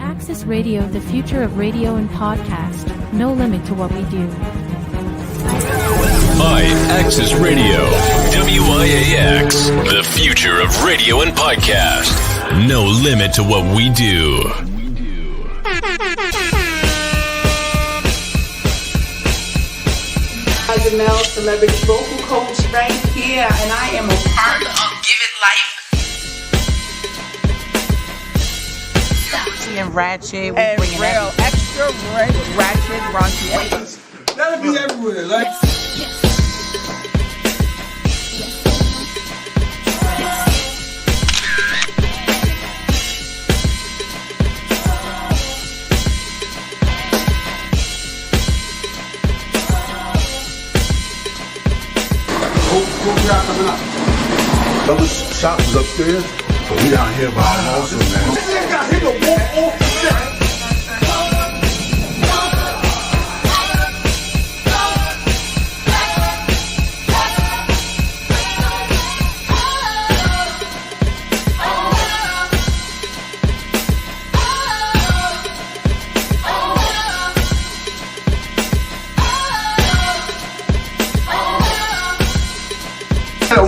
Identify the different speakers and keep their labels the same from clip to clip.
Speaker 1: Access Radio, the future of radio and podcast. No limit to what we do.
Speaker 2: Access Radio, WIAX, the future of radio and podcast. No limit to what we do.
Speaker 3: Jamel, celebrity vocal coach right here, and I am a part of Give It Life. And ratchet, we bring it real extra ratchet, raunchy.
Speaker 4: Let it be everywhere, like.
Speaker 5: What we got coming up? Other shops is upstairs, but we down here by our also, man. This nigga got hit the wall off the set.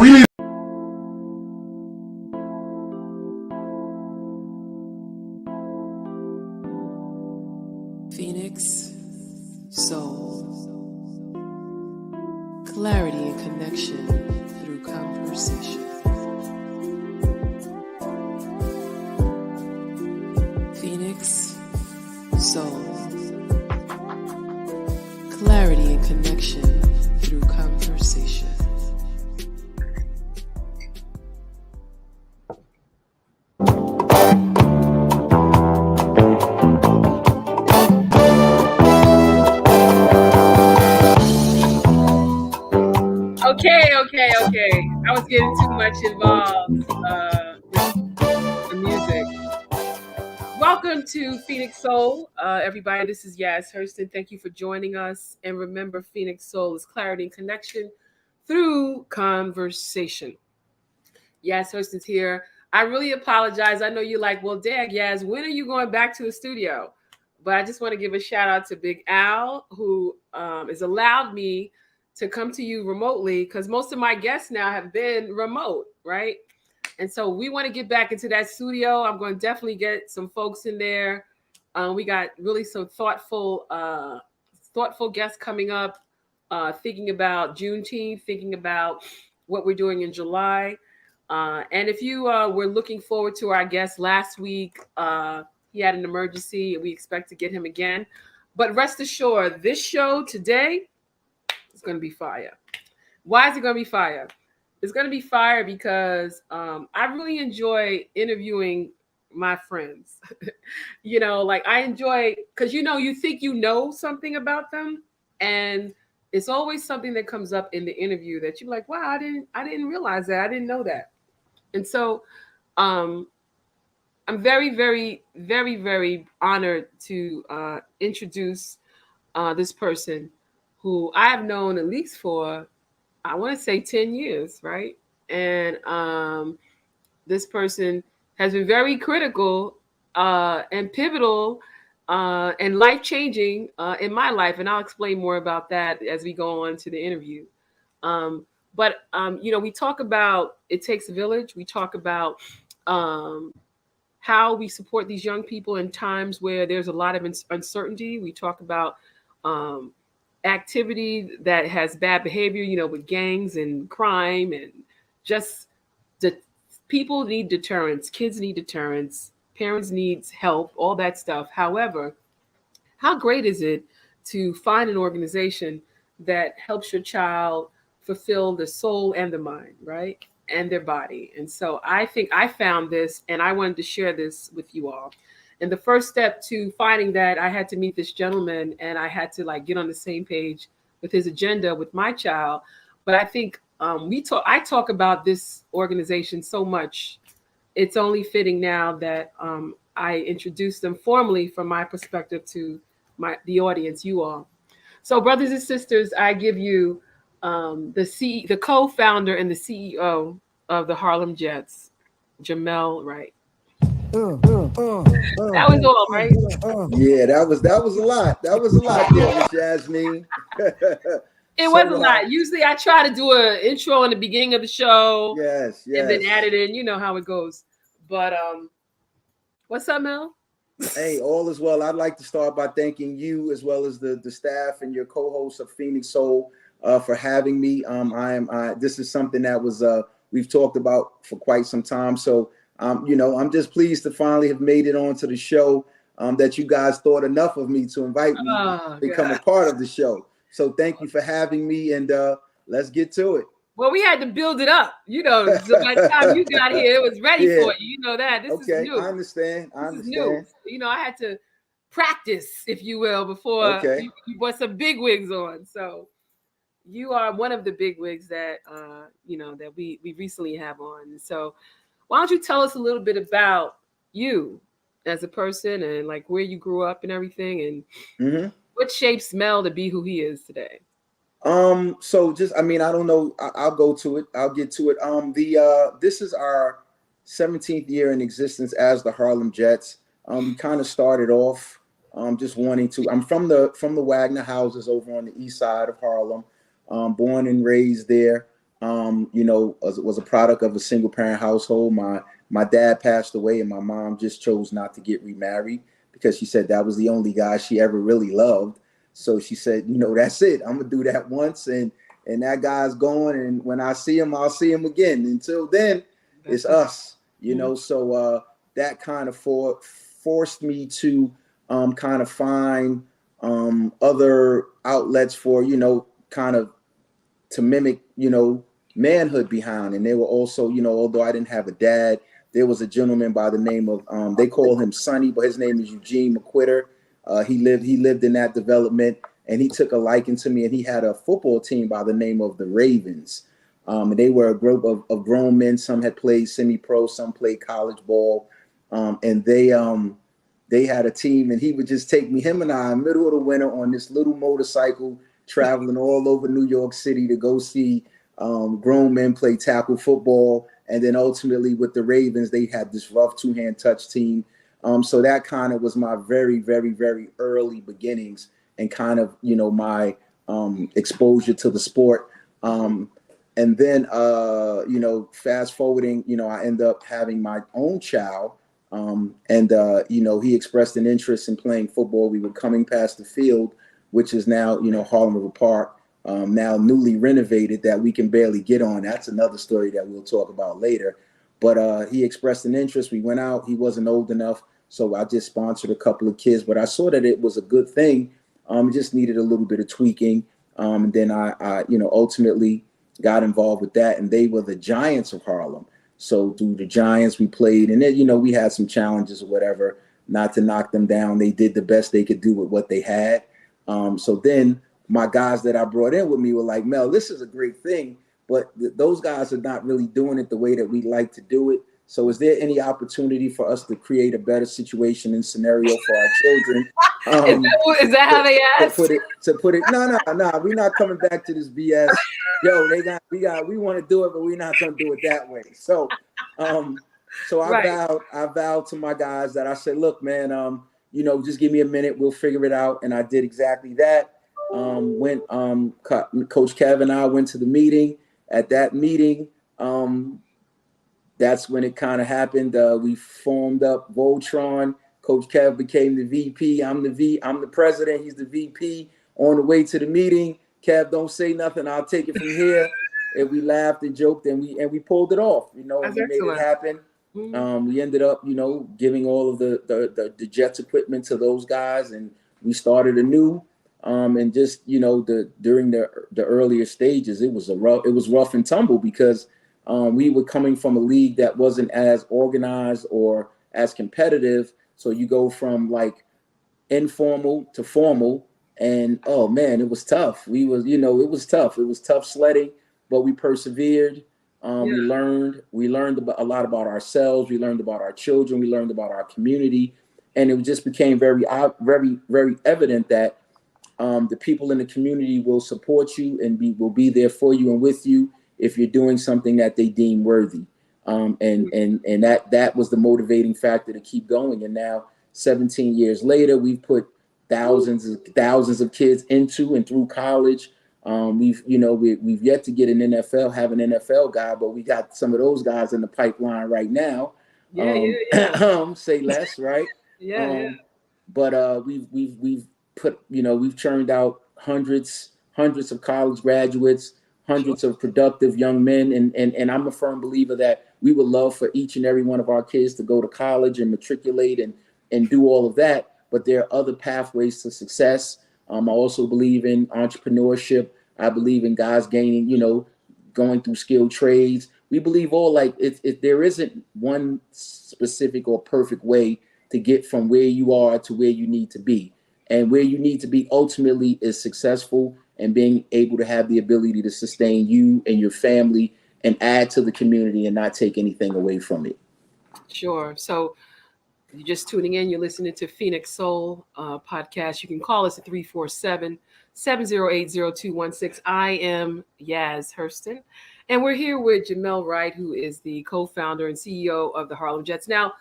Speaker 5: We need
Speaker 6: Phoenix Soul. Clarity and connection through conversation. Phoenix Soul. Clarity and connection through conversation.
Speaker 7: Okay. I was getting too much involved with the music. Welcome to Phoenix Soul, everybody. This is Yaz HURSTON. Thank you for joining us. And remember, Phoenix Soul is clarity and connection through conversation. Yaz HURSTON's here. I really apologize. I know you're like, well, dag, Yaz, when are you going back to the studio? But I just want to give a shout out to Big Al, who has allowed me to come to you remotely, because most of my guests now have been remote, right? And so we want to get back into that studio. I'm going to definitely get some folks in there. We got really some thoughtful guests coming up, thinking about Juneteenth, thinking about what we're doing in July. And if you were looking forward to our guest last week, he had an emergency and we expect to get him again. But rest assured, this show today, going to be fire. Why is it going to be fire? It's going to be fire because I really enjoy interviewing my friends. I enjoy, because you think you know something about them, and it's always something that comes up in the interview that you're like, wow, I didn't realize that. I didn't know that. And so I'm very, very, very, very honored to introduce this person who I have known at least for, I want to say 10 years, right? And this person has been very critical and pivotal and life-changing in my life. And I'll explain more about that as we go on to the interview. But we talk about it takes a village. We talk about how we support these young people in times where there's a lot of uncertainty. We talk about activity that has bad behavior, with gangs and crime, and just the people need deterrence, kids need deterrence, parents need help, all that stuff. However, how great is it to find an organization that helps your child fulfill the soul and the mind, right? And their body. And so I think I found this and I wanted to share this with you all. And the first step to finding that, I had to meet this gentleman and I had to like get on the same page with his agenda with my child. But I think I talk about this organization so much. It's only fitting now that I introduce them formally from my perspective to the audience, you all. So, brothers and sisters, I give you the co-founder and the CEO of the Harlem Jets, Jamel Wright. That was all, right?
Speaker 4: Yeah, that was a lot. That was a lot there, Miss Jasmine.
Speaker 7: It was a lot. Usually I try to do an intro in the beginning of the show.
Speaker 4: Yes.
Speaker 7: And then add it in. You know how it goes. But what's up, Mel?
Speaker 4: Hey, all is well. I'd like to start by thanking you as well as the staff and your co-host of Phoenix Soul for having me. This is something that was we've talked about for quite some time. So I'm just pleased to finally have made it onto the show. That you guys thought enough of me to invite me to become a part of the show. So thank you for having me, and let's get to it.
Speaker 7: Well, we had to build it up, so by the time you got here, it was ready for you. You know that. This is new.
Speaker 4: I understand.
Speaker 7: This is new. I had to practice, if you will, before you put some big wigs on. So you are one of the big wigs that that we recently have on. So why don't you tell us a little bit about you as a person and like where you grew up and everything, and what shapes Mel to be who he is today?
Speaker 4: So just, I don't know. I'll go to it. I'll get to it. This is our 17th year in existence as the Harlem Jets. We kind of started off, just wanting to, I'm from the Wagner houses over on the east side of Harlem, born and raised there. Was a product of a single parent household. My dad passed away and my mom just chose not to get remarried because she said that was the only guy she ever really loved. So she said, that's it. I'm gonna do that once, and that guy's gone. And when I see him, I'll see him again. Until then, it's us. So that kind of forced me to kind of find other outlets for kind of to mimic manhood behind. And they were also although I didn't have a dad, there was a gentleman by the name of they call him Sonny, but his name is Eugene McQuitter. He lived in that development, and he took a liking to me, and he had a football team by the name of the Ravens. And they were a group of grown men. Some had played semi-pro, some played college ball. And they had a team, and he would just take me, him and I, middle of the winter on this little motorcycle, traveling all over New York City to go see grown men play tackle football. And then ultimately with the Ravens, they had this rough two-hand touch team. So that kind of was my very, very, very early beginnings and kind of, my exposure to the sport. And then, fast forwarding, I ended up having my own child. He expressed an interest in playing football. We were coming past the field, which is now, Harlem River Park, now newly renovated that we can barely get on. That's another story that we'll talk about later. But he expressed an interest. We went out. He wasn't old enough. So I just sponsored a couple of kids, but I saw that it was a good thing. It just needed a little bit of tweaking. And then I ultimately got involved with that, and they were the Giants of Harlem. So through the Giants, we played, and then, we had some challenges or whatever, not to knock them down. They did the best they could do with what they had. So then my guys that I brought in with me were like, Mel, this is a great thing, but those guys are not really doing it the way that we like to do it. So is there any opportunity for us to create a better situation and scenario for our children?
Speaker 7: Is that how they asked?
Speaker 4: To put it, no, we're not coming back to this BS. Yo, we want to do it, but we're not going to do it that way. So, I vowed to my guys that I said, look, man, just give me a minute, we'll figure it out. And I did exactly that. Coach Kev and I went to the meeting. At that meeting, that's when it kind of happened. We formed up Voltron. Coach Kev became the VP. I'm the president. He's the VP. On the way to the meeting, Kev, don't say nothing. I'll take it from here. And we laughed and joked, and we pulled it off. And we made it happen. We ended up, giving all of the Jets equipment to those guys, and we started anew. And just, during the earlier stages, it was rough and tumble because we were coming from a league that wasn't as organized or as competitive. So you go from like informal to formal, and oh man, it was tough. It was tough. It was tough sledding, but we persevered. We learned about, a lot about ourselves. We learned about our children. We learned about our community, and it just became very, very, very evident that the people in the community will support you and will be there for you and with you if you're doing something that they deem worthy. And that was the motivating factor to keep going. And now, 17 years later, we've put thousands of kids into and through college. We've yet to get have an NFL guy, but we got some of those guys in the pipeline right now. Say less, right? But we've put, we've churned out hundreds of college graduates, hundreds of productive young men. And I'm a firm believer that we would love for each and every one of our kids to go to college and matriculate and do all of that. But there are other pathways to success. I also believe in entrepreneurship. I believe in guys going through skilled trades. We believe all, like, if there isn't one specific or perfect way to get from where you are to where you need to be. And where you need to be ultimately is successful and being able to have the ability to sustain you and your family and add to the community and not take anything away from it.
Speaker 7: Sure. So you're just tuning in, you're listening to Phoenix Soul podcast. You can call us at 347-708-0216. I am Yaz Hurston, and we're here with Jamel Wright, who is the co-founder and CEO of the Harlem Jets. Now,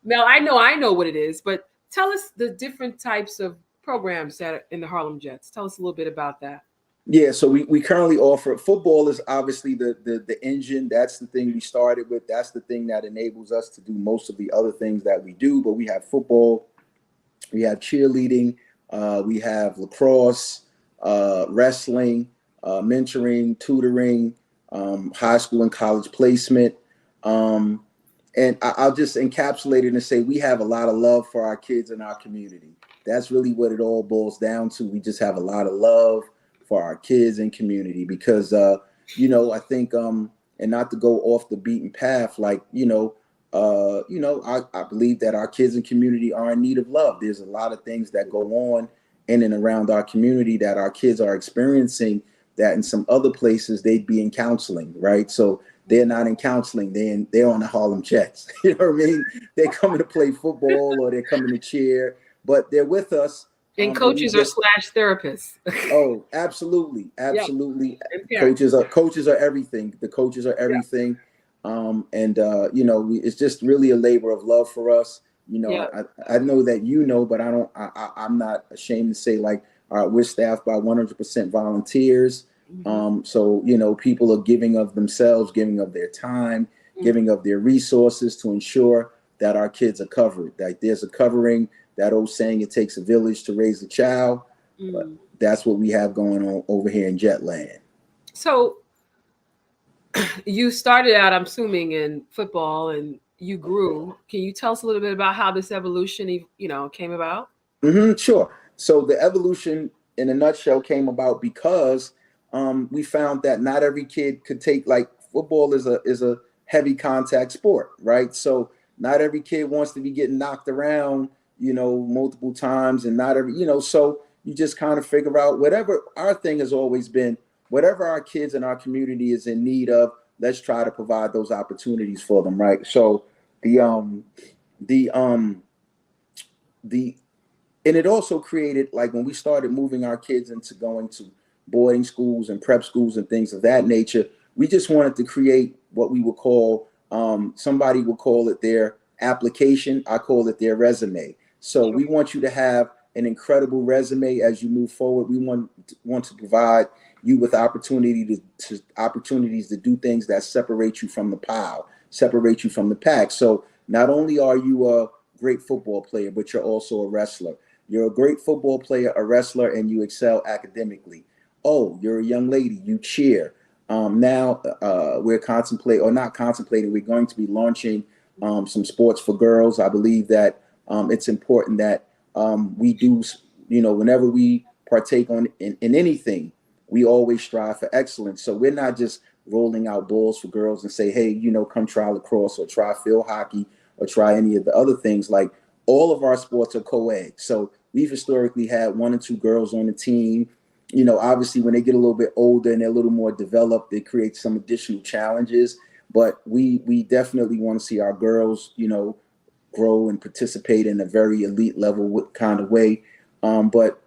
Speaker 7: Mel, I know what it is, but tell us the different types of programs that are in the Harlem Jets. Tell us a little bit about that.
Speaker 4: Yeah, so we currently offer, football is obviously the engine. That's the thing we started with. That's the thing that enables us to do most of the other things that we do. But we have football, we have cheerleading, we have lacrosse, wrestling, mentoring, tutoring, high school and college placement. And I'll just encapsulate it and say we have a lot of love for our kids in our community. That's really what it all boils down to. We just have a lot of love for our kids and community because, I think, and not to go off the beaten path, like, I believe that our kids and community are in need of love. There's a lot of things that go on in and around our community that our kids are experiencing that in some other places they'd be in counseling, right? So they're not in counseling, they're on the Harlem Jets. You know what I mean? They're coming to play football or they're coming to cheer, but they're with us.
Speaker 7: And coaches are / therapists.
Speaker 4: Oh, absolutely.
Speaker 7: Yeah.
Speaker 4: Coaches are everything. The coaches are everything. It's just really a labor of love for us. I know that but I'm not ashamed to say, like, we're staffed by 100% volunteers. So people are giving of themselves, giving of their time, giving of their resources to ensure that our kids are covered. Like, there's a covering. That old saying, it takes a village to raise a child. But that's what we have going on over here in Jetland. So
Speaker 7: you started out, I'm assuming, in football and you grew. Can you tell us a little bit about how this evolution, came about?
Speaker 4: Sure. So the evolution in a nutshell came about because we found that not every kid could take, like, football is a heavy contact sport, right? So not every kid wants to be getting knocked around multiple times, and not every, so you just kind of figure out whatever. Our thing has always been, whatever our kids in our community is in need of, let's try to provide those opportunities for them, right? So and it also created, like, when we started moving our kids into going to boarding schools and prep schools and things of that nature, we just wanted to create what we would call, somebody would call it their application. I call it their resume. So we want you to have an incredible resume as you move forward. We want to provide you with opportunities to do things that separate you from the pile, separate you from the pack. So not only are you a great football player, but you're also a wrestler. You're a great football player, a wrestler, and you excel academically. Oh, you're a young lady, you cheer. Now we're we're going to be launching some sports for girls. I believe that it's important that we do, whenever we partake in anything, we always strive for excellence. So we're not just rolling out balls for girls and say, hey, come try lacrosse or try field hockey or try any of the other things. Like, all of our sports are co-ed. So we've historically had 1 or 2 girls on the team. Obviously when they get a little bit older and they're a little more developed, it creates some additional challenges. But we definitely want to see our girls, grow and participate in a very elite level kind of way. But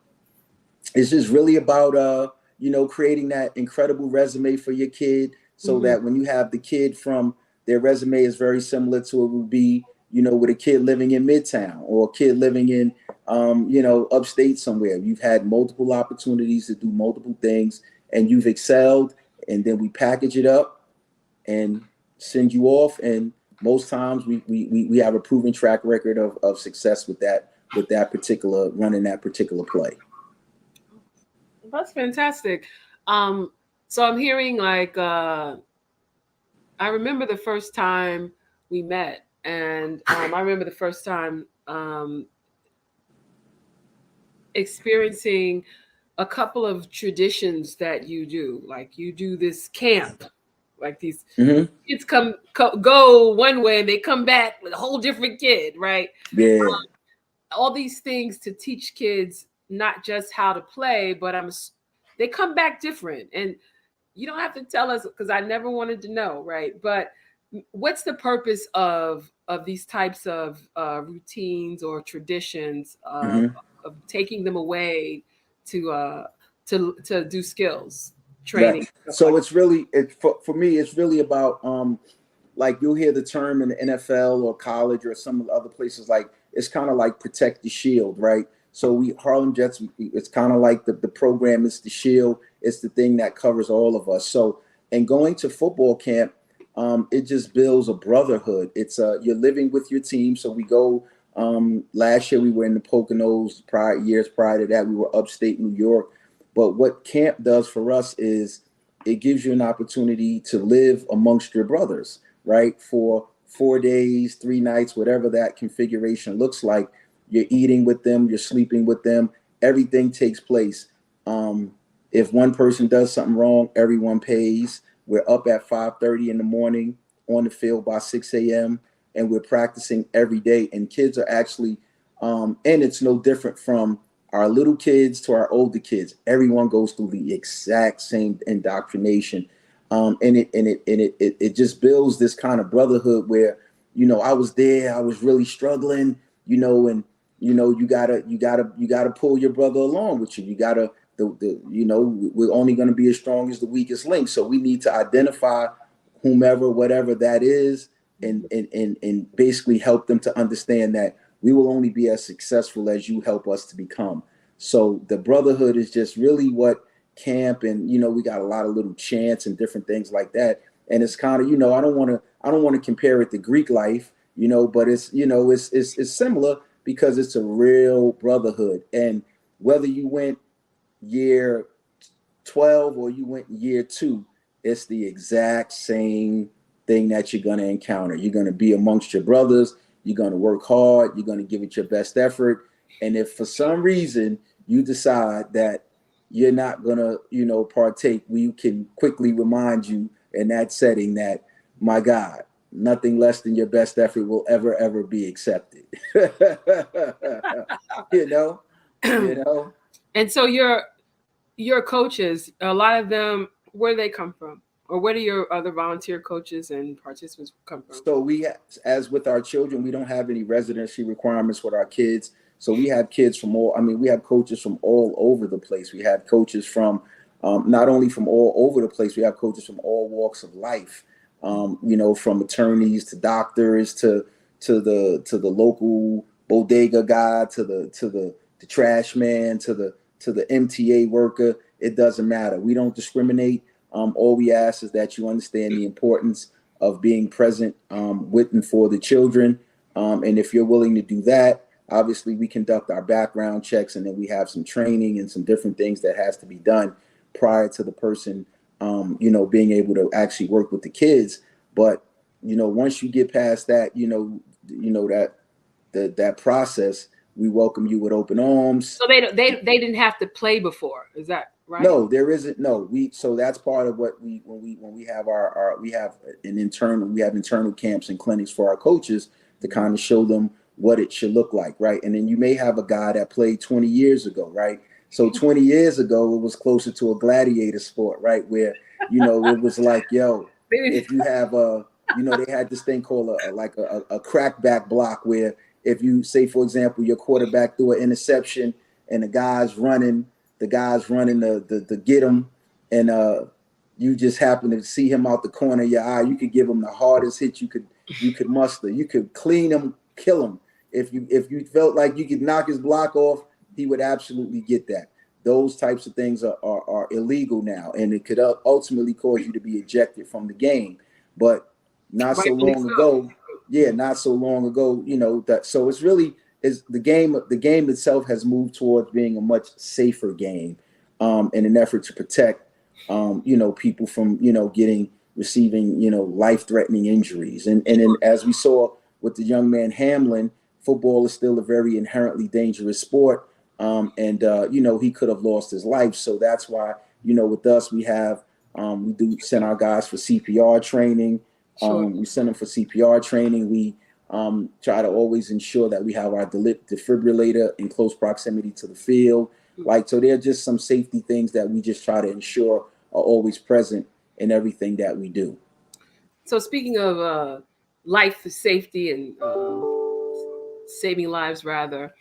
Speaker 4: it's just really about, creating that incredible resume for your kid, so that when you have the kid from, their resume is very similar to it would be, with a kid living in Midtown or a kid living in, upstate somewhere. You've had multiple opportunities to do multiple things and you've excelled, and then we package it up and send you off. And most times we have a proven track record of success with that particular, running that particular play.
Speaker 7: That's fantastic. So I'm hearing like, I remember the first time we met, and I remember the first time experiencing a couple of traditions that you do. Like, you do this camp, like these kids go one way and they come back with a whole different kid, right?
Speaker 4: Yeah.
Speaker 7: All these things to teach kids not just how to play, but they come back different. And you don't have to tell us, because I never wanted to know, right? But what's the purpose of these types of routines or traditions of taking them away to do skills training?
Speaker 4: Right. So it's really, for me, it's really about like, you'll hear the term in the NFL or college or some of the other places, like, it's kind of like protect the shield, right? So Harlem Jets, it's kind of like the program is the shield. It's the thing that covers all of us. So, and going to football camp, it just builds a brotherhood. It's you're living with your team. So we go, last year we were in the Poconos, years prior to that, we were upstate New York. But what camp does for us is it gives you an opportunity to live amongst your brothers, right? For 4 days, 3 nights, whatever that configuration looks like. You're eating with them, you're sleeping with them, everything takes place. If one person does something wrong, everyone pays. We're up at 5:30 in the morning on the field by 6 a.m. and we're practicing every day. And kids are actually, and it's no different from our little kids to our older kids. Everyone goes through the exact same indoctrination. And it just builds this kind of brotherhood where, I was there, I was really struggling, and you gotta pull your brother along with you. You gotta, we're only going to be as strong as the weakest link. So we need to identify whomever, whatever that is, and basically help them to understand that we will only be as successful as you help us to become. So the brotherhood is just really what camp, and we got a lot of little chants and different things like that. And it's kind of, I don't want to compare it to Greek life, but it's, it's similar because it's a real brotherhood. And whether you went year 12 or you went year 2, it's the exact same thing that you're going to encounter. You're going to be amongst your brothers. You're going to work hard. You're going to give it your best effort. And if for some reason you decide that you're not going to, partake, we can quickly remind you in that setting that, my God, nothing less than your best effort will ever be accepted. you know.
Speaker 7: And so your coaches, a lot of them, where do they come from? Or where do your other volunteer coaches and participants come from?
Speaker 4: So we, as with our children, we don't have any residency requirements with our kids. So we have kids from we have coaches from all over the place. We have coaches from, not only from all over the place, we have coaches from all walks of life. From attorneys to doctors to the local bodega guy to the trash man to the MTA worker. It doesn't matter. We don't discriminate. All we ask is that you understand the importance of being present with and for the children. And if you're willing to do that, obviously we conduct our background checks, and then we have some training and some different things that has to be done prior to the person, being able to actually work with the kids. But, once you get past that, that process, We welcome you with open arms.
Speaker 7: So they didn't have to play before. Is that right?
Speaker 4: No, there isn't. No, so that's part of what when we have we have internal camps and clinics for our coaches to kind of show them what it should look like, right? And then you may have a guy that played 20 years ago, right? So 20 years ago, it was closer to a gladiator sport, right? Where, it was like, yo, if you have they had this thing called a crackback block where if you say, for example, your quarterback threw an interception and the guy's running the get him, and you just happen to see him out the corner of your eye, you could give him the hardest hit you could muster. You could clean him, kill him. If you felt like you could knock his block off, he would absolutely get that. Those types of things are illegal now, and it could ultimately cause you to be ejected from the game. But not so long ago, that. So it's really the game itself has moved towards being a much safer game, in an effort to protect, people from receiving life-threatening injuries. And as we saw with the young man Hamlin, football is still a very inherently dangerous sport. He could have lost his life. So that's why, with us, we do send our guys for CPR training.
Speaker 7: Sure.
Speaker 4: We send them for CPR training. We try to always ensure that we have our defibrillator in close proximity to the field. So there are just some safety things that we just try to ensure are always present in everything that we do.
Speaker 7: So speaking of life safety and saving lives, rather,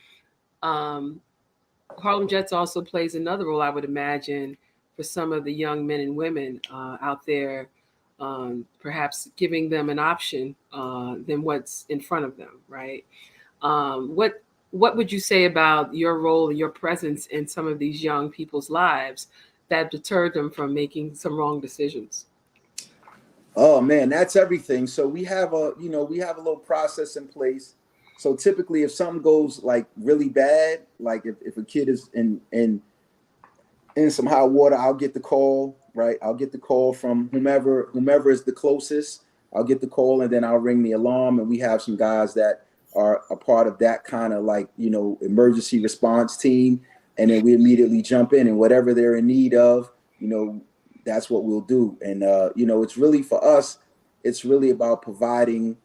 Speaker 7: Harlem Jets also plays another role, I would imagine, for some of the young men and women out there, perhaps giving them an option than what's in front of them, right? What would you say about your role and your presence in some of these young people's lives that deterred them from making some wrong decisions?
Speaker 4: Oh man, that's everything. So we have a little process in place. So typically if something goes like really bad, like if a kid is in some hot water, I'll get the call, right? I'll get the call from whomever is the closest. I'll get the call and then I'll ring the alarm, and we have some guys that are a part of that kind of emergency response team. And then we immediately jump in, and whatever they're in need of, that's what we'll do. And, it's really, for us, it's really about providing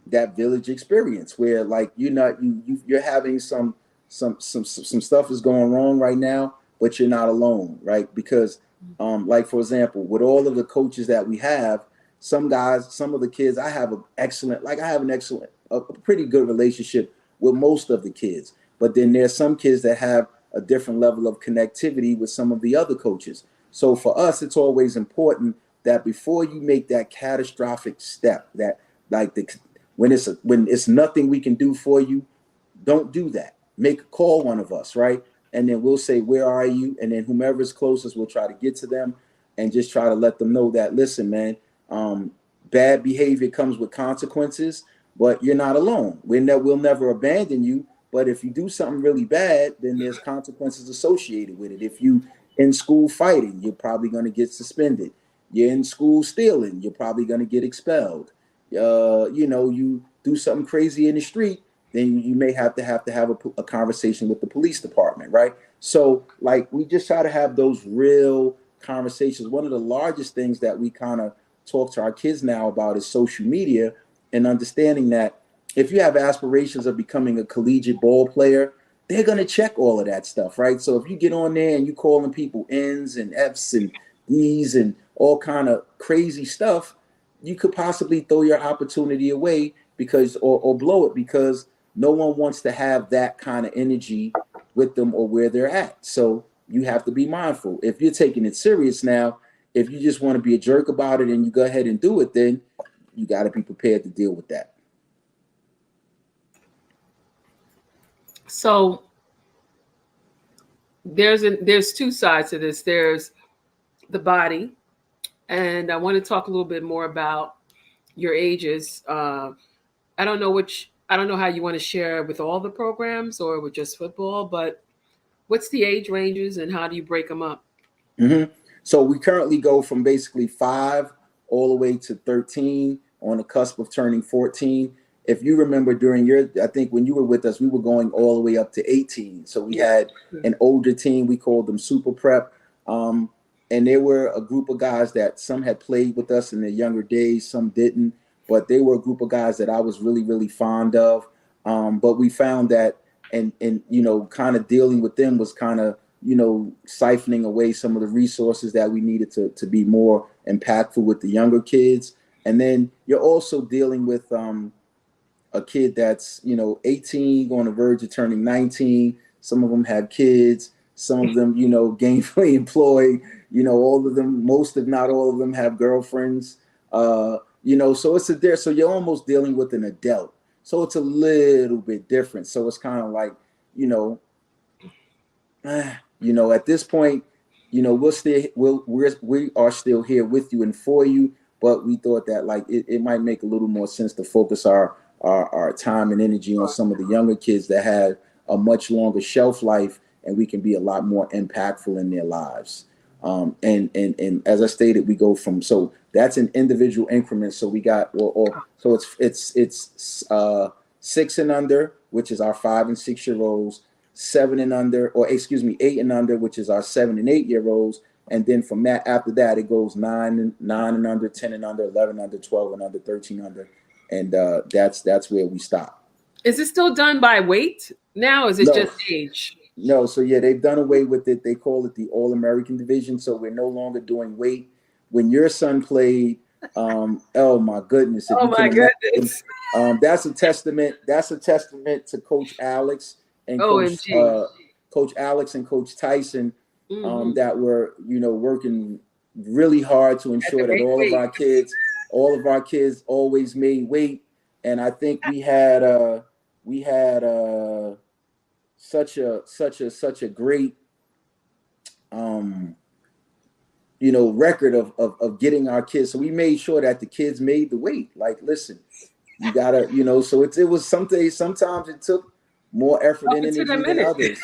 Speaker 4: that village experience where you're having some stuff is going wrong right now, but you're not alone, right? Because for example, with all of the coaches that we have, some of the kids, I have a pretty good relationship with most of the kids, but then there's some kids that have a different level of connectivity with some of the other coaches. So for us, it's always important that before you make that catastrophic step, that when it's nothing we can do for you, don't do that. Call one of us, right? And then we'll say, where are you? And then whomever is closest, we'll try to get to them and just try to let them know that, listen, man, bad behavior comes with consequences, but you're not alone. We'll never abandon you. But if you do something really bad, then there's consequences associated with it. If you in school fighting, you're probably going to get suspended. You're in school stealing, you're probably going to get expelled. You do something crazy in the street, then you may have to have a conversation with the police department, right? So we just try to have those real conversations. One of the largest things that we kind of talk to our kids now about is social media, and understanding that if you have aspirations of becoming a collegiate ball player, they're going to check all of that stuff, right? So if you get on there and you calling people N's and F's and D's and all kind of crazy stuff, you could possibly throw your opportunity away or blow it, because no one wants to have that kind of energy with them or where they're at. So you have to be mindful. If you're taking it serious now, if you just want to be a jerk about it and you go ahead and do it, then you got to be prepared to deal with that.
Speaker 7: So there's two sides to this. There's the body, and I want to talk a little bit more about your ages. I don't know how you want to share with all the programs or with just football, but what's the age ranges and how do you break them up?
Speaker 4: Mm-hmm. So we currently go from basically 5 all the way to 13, on the cusp of turning 14. if you remember during I think when you were with us, we were going all the way up to 18. So we had an older team. We called them Super Prep. And there were a group of guys that some had played with us in their younger days, some didn't, but they were a group of guys that I was really, really fond of. But we found that, and kind of dealing with them was kind of, siphoning away some of the resources that we needed to be more impactful with the younger kids. And then you're also dealing with a kid that's, 18, on the verge of turning 19. Some of them have kids. Some of them, gainfully employed, all of them, most if not all of them have girlfriends, so so you're almost dealing with an adult. So it's a little bit different. So it's kind of like, at this point, we are still here with you and for you, but we thought that like it might make a little more sense to focus our time and energy on some of the younger kids that had a much longer shelf life, and we can be a lot more impactful in their lives. And as I stated, we go from, so that's an individual increment. So we got, so it's 6 and under, which is our 5 and 6 year olds, 7 and under, 8 and under, which is our 7 and 8 year olds. And then from that, after that, it goes 9 and under, 10 and under, 11 under, 12 and under, 13 under. And that's where we stop.
Speaker 7: Is it still done by weight now? Or is it just age?
Speaker 4: No, so yeah, they've done away with it. They call it the All-American division. So we're no longer doing weight. When your son played, oh my goodness! That's a testament. That's a testament to Coach Alex and Coach Alex and Coach Tyson, that were working really hard to ensure that all of our kids always made weight. And I think we had such a great record of getting our kids. So we made sure that the kids made the weight. Like, listen, you gotta, so it was sometimes it took more effort and energy than others.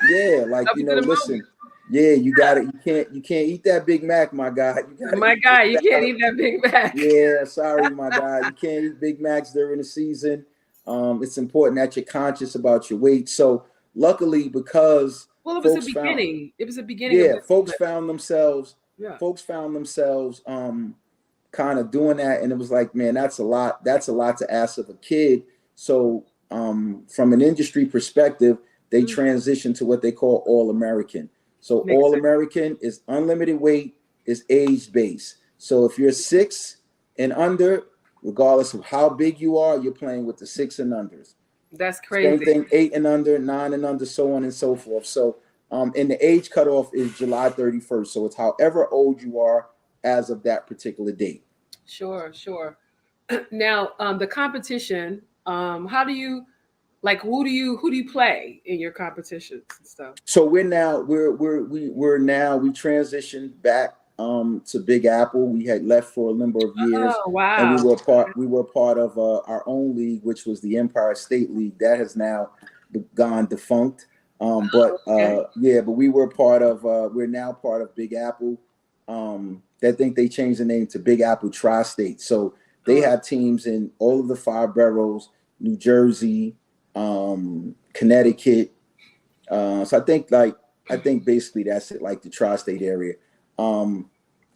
Speaker 4: Yeah, like listen. Yeah, you can't eat that Big Mac, my guy.
Speaker 7: You can't eat that Big Mac.
Speaker 4: Yeah, sorry, my guy. You can't eat Big Macs during the season. It's important that you're conscious about your weight. So luckily, because
Speaker 7: it was a beginning.
Speaker 4: Yeah, folks found themselves kind of doing that, and it was like, man, that's a lot to ask of a kid. So from an industry perspective, they transitioned to what they call All-American. So All-American is unlimited weight, is age-based. So if you're 6 and under, regardless of how big you are, you're playing with the 6 and unders.
Speaker 7: That's crazy.
Speaker 4: Same thing, 8 and under, 9 and under, so on and so forth. So and the age cutoff is July 31st. So it's however old you are as of that particular date.
Speaker 7: Sure. Now, the competition, how do you, like, who do you play in your competitions and stuff?
Speaker 4: So we transitioned back to Big Apple. We had left for a number of years.
Speaker 7: Oh, wow.
Speaker 4: And we were part of our own league, which was the Empire State League. That has now gone defunct. But we were part of we're now part of Big Apple. I think they changed the name to Big Apple Tri-State. So they have teams in all of the 5 boroughs, New Jersey, Connecticut. So I think basically that's it, like the tri-state area.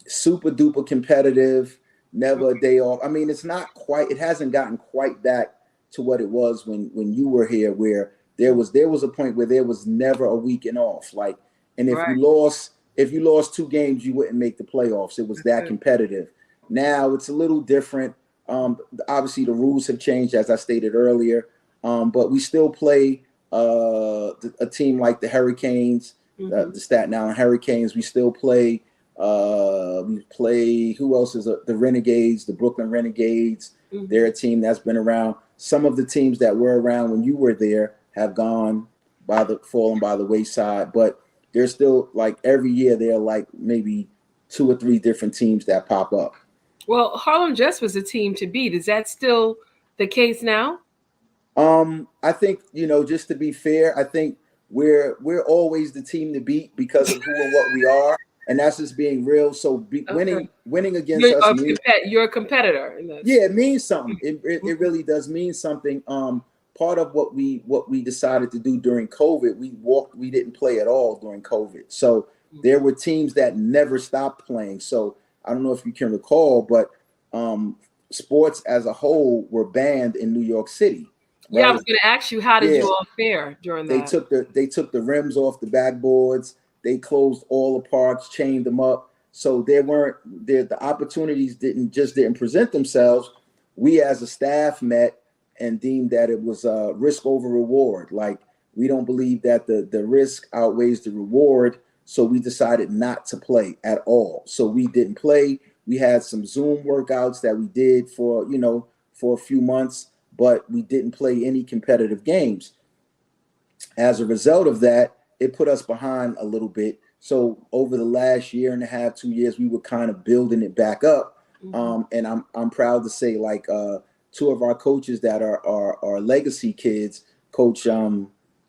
Speaker 4: Super duper competitive, never a day off. I mean, it hasn't gotten quite back to what it was when you were here, where there was a point where there was never a weekend off. Like, and if you lost 2 games, you wouldn't make the playoffs. It was that competitive. Now it's a little different. Obviously the rules have changed, as I stated earlier. But we still play a team like the Hurricanes, the Staten Island Hurricanes. We still play. We play. Who else is the Renegades? The Brooklyn Renegades. They're a team that's been around. Some of the teams that were around when you were there have fallen by the wayside. But there's still, like, every year there are like maybe 2 or 3 different teams that pop up.
Speaker 7: Well, Harlem Jets was a team to beat. Is that still the case now?
Speaker 4: I think, just to be fair, I think we're always the team to beat because of who and what we are. and that's just being real. So winning against
Speaker 7: You're
Speaker 4: us,
Speaker 7: you're a competitor. In this.
Speaker 4: yeah, it means something. It really does mean something. Part of what we decided to do during COVID, we didn't play at all during COVID. So there were teams that never stopped playing. So I don't know if you can recall, but sports as a whole were banned in New York City. Right?
Speaker 7: Yeah, I was going to ask you, how did you all fare during that?
Speaker 4: They took the rims off the backboards. They closed all the parks, chained them up. So the opportunities didn't present themselves. We as a staff met and deemed that it was risk over reward. Like, we don't believe that the risk outweighs the reward. So we decided not to play at all. So we didn't play. We had some Zoom workouts that we did for a few months, but we didn't play any competitive games. As a result of that, it put us behind a little bit. So over the last year and a half, 2 years, we were kind of building it back up. And I'm proud to say, like, two of our coaches that are legacy kids, Coach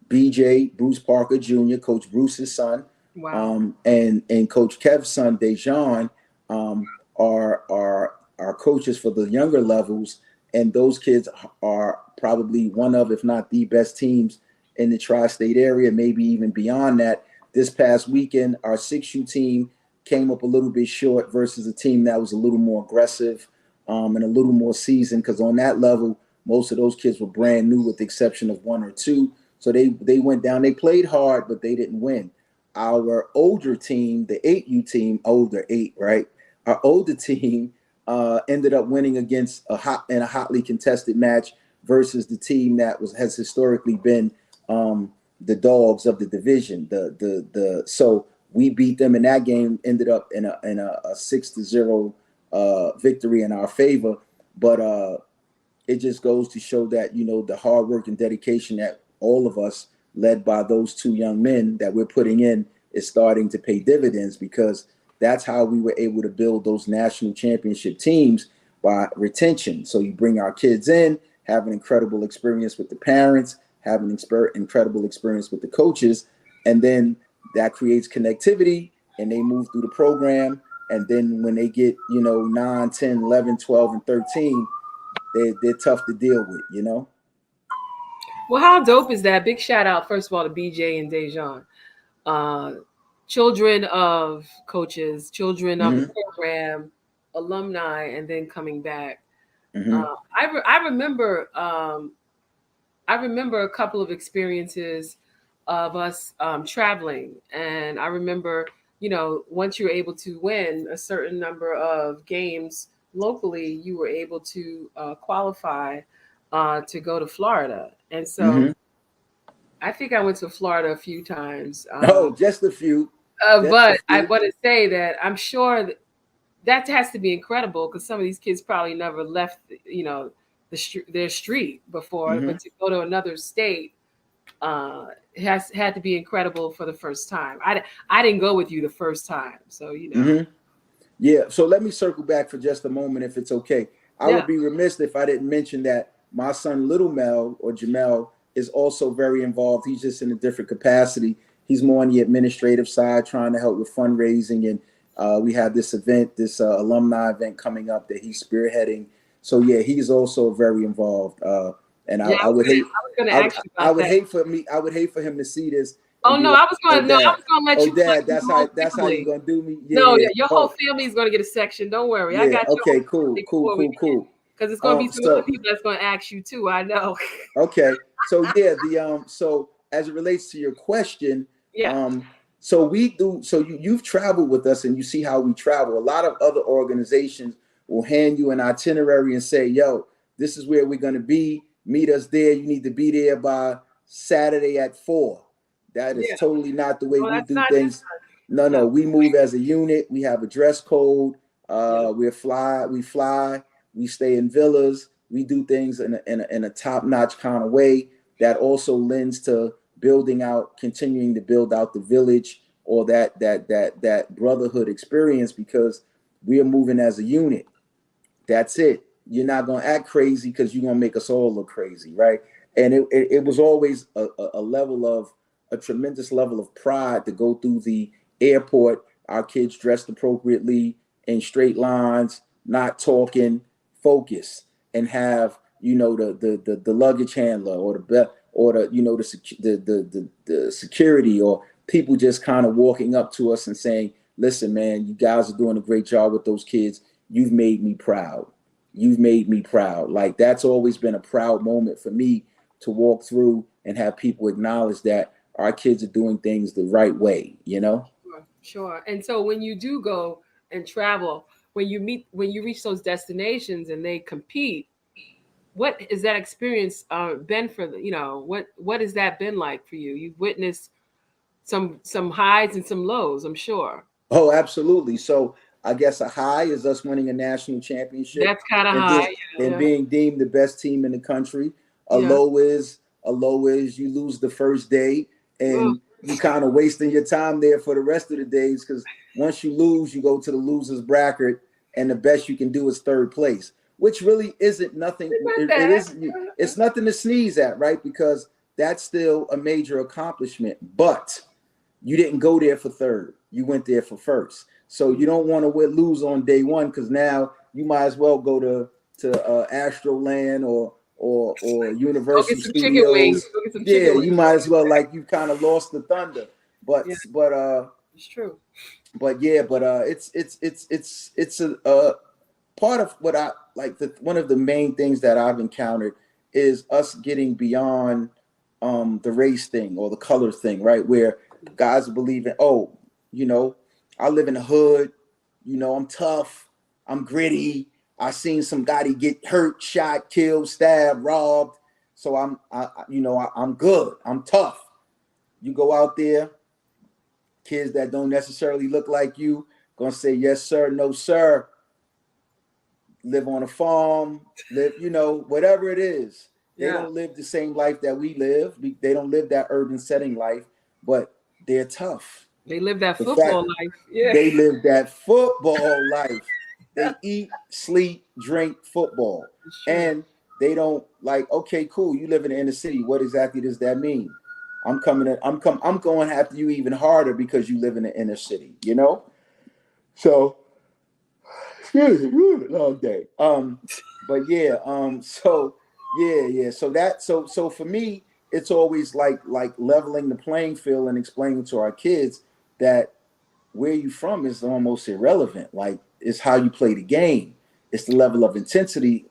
Speaker 4: BJ, Bruce Parker Jr., Coach Bruce's son,
Speaker 7: wow.
Speaker 4: And Coach Kev's son, Dejan, are coaches for the younger levels. And those kids are probably one of, if not the best teams in the tri-state area, maybe even beyond that. This past weekend, our 6U team came up a little bit short versus a team that was a little more aggressive and a little more seasoned, because on that level, most of those kids were brand new with the exception of one or two. So they went down. They played hard, but they didn't win. Our older team, the 8U team, older 8, right? Our older team ended up winning against a hotly contested match versus the team that has historically been the dogs of the division. So we beat them in that game. Ended up in a 6-0 victory in our favor. But it just goes to show that the hard work and dedication that all of us, led by those two young men that we're putting in, is starting to pay dividends, because that's how we were able to build those national championship teams, by retention. So you bring our kids in, have an incredible experience with the parents, have an incredible experience with the coaches, and then that creates connectivity, and they move through the program. And then when they get 9, 10, 11, 12, and 13, they're tough to deal with.
Speaker 7: Well, how dope is that? Big shout out, first of all, to BJ and Dejan. Children of coaches, children of the program, alumni, and then coming back. I remember a couple of experiences of us traveling, and I remember, once you're able to win a certain number of games locally, you were able to qualify to go to Florida. And so I think I went to Florida a few times.
Speaker 4: Just a few.
Speaker 7: But I want to say that I'm sure that has to be incredible, because some of these kids probably never left, their street before. But to go to another state has had to be incredible for the first time. I didn't go with you the first time, so
Speaker 4: Yeah. So let me circle back for just a moment, if it's okay. I would be remiss if I didn't mention that my son, Little Mel, or Jamel, is also very involved. He's just in a different capacity. He's more on the administrative side, trying to help with fundraising. And we have this event, this alumni event coming up that he's spearheading. So yeah, he's also very involved. And I would hate for him to see this.
Speaker 7: Oh no, I was going to let you.
Speaker 4: Dad, that's how you're gonna do me. Yeah,
Speaker 7: no, your whole family is going to get a section. Don't worry, I got you.
Speaker 4: Okay, cool.
Speaker 7: Because it's going to be some other people that's going to ask you too. I know.
Speaker 4: Okay, so yeah, so as it relates to your question, so we do. So you've traveled with us, and you see how we travel. A lot of other organizations will hand you an itinerary and say, "Yo, this is where we're going to be. Meet us there. You need to be there by Saturday at 4." That is totally not the way we do things. No, we move as a unit. We have a dress code. We fly. We stay in villas. We do things in a top-notch kind of way that also lends to continuing to build out the village, or that brotherhood experience, because we are moving as a unit. That's it. You're not going to act crazy, because you're going to make us all look crazy, right? And it was always a tremendous level of pride to go through the airport. our kids dressed appropriately in straight lines, not talking, focus, and have the luggage handler or the security or people just kind of walking up to us and saying, listen, man, you guys are doing a great job with those kids. You've made me proud. You've made me proud. Like, that's always been a proud moment for me to walk through and have people acknowledge that our kids are doing things the right way,
Speaker 7: Sure. And so when you do go and travel, when you reach those destinations and they compete, what is that experience been for what has that been like for you? You've witnessed some highs and some lows, I'm sure.
Speaker 4: Oh, absolutely. So I guess a high is us winning a national championship.
Speaker 7: That's kind of high.
Speaker 4: And being deemed the best team in the country. A low is you lose the first day and you kind of wasting your time there for the rest of the days, because once you lose, you go to the losers bracket, and the best you can do is third place, which really isn't nothing. It's nothing to sneeze at, right? Because that's still a major accomplishment. But you didn't go there for third. You went there for first. So you don't want to lose on day one, because now you might as well go to Astroland or Universal Studios. You might as well, like, you kind of lost the thunder. But
Speaker 7: it's true.
Speaker 4: But it's a part of what I like. One of the main things that I've encountered is us getting beyond the race thing or the color thing, right? Where guys believe in, I live in the hood, I'm tough, I'm gritty. I seen somebody get hurt, shot, killed, stabbed, robbed. So I'm good. I'm tough. You go out there, kids that don't necessarily look like you, gonna say yes sir, no sir. Live on a farm, whatever it is. They don't live the same life that we live. They don't live that urban setting life, but they're tough.
Speaker 7: They live that football life. Yeah.
Speaker 4: They live that football life. They eat, sleep, drink football. And they don't okay, cool, you live in the inner city. What exactly does that mean? I'm going after you even harder because you live in the inner city, So long day. So for me, it's always like leveling the playing field and explaining to our kids that where you from is almost irrelevant. Like, it's how you play the game. It's the level of intensity,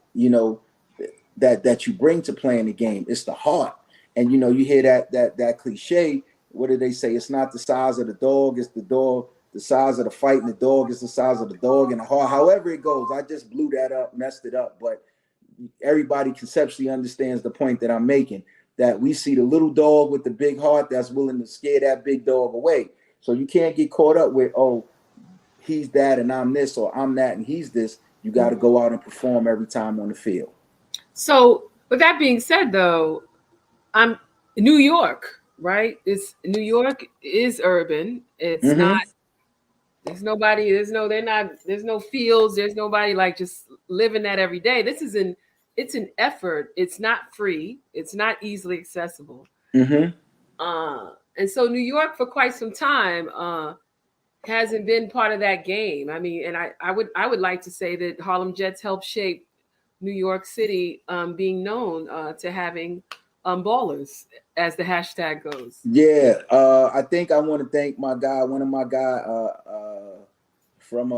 Speaker 4: that you bring to playing the game. It's the heart. And you hear that cliche. What do they say? It's not the size of the dog, it's the dog. The size of the fight, and the dog is the size of the dog and the heart. However it goes, I just blew that up, messed it up. But everybody conceptually understands the point that I'm making, that we see the little dog with the big heart that's willing to scare that big dog away. So you can't get caught up with, he's that and I'm this, or I'm that and he's this. You got to go out and perform every time on the field. So
Speaker 7: with that being said, though, I'm New York, right? New York is urban. It's not. There's nobody. There's no fields. There's nobody just living that every day. It's an effort. It's not free. It's not easily accessible. And so New York for quite some time hasn't been part of that game. I mean, and I would like to say that Harlem Jets helped shape New York City being known to having ballers, as the hashtag goes.
Speaker 4: Yeah, I think I want to thank one of my guys from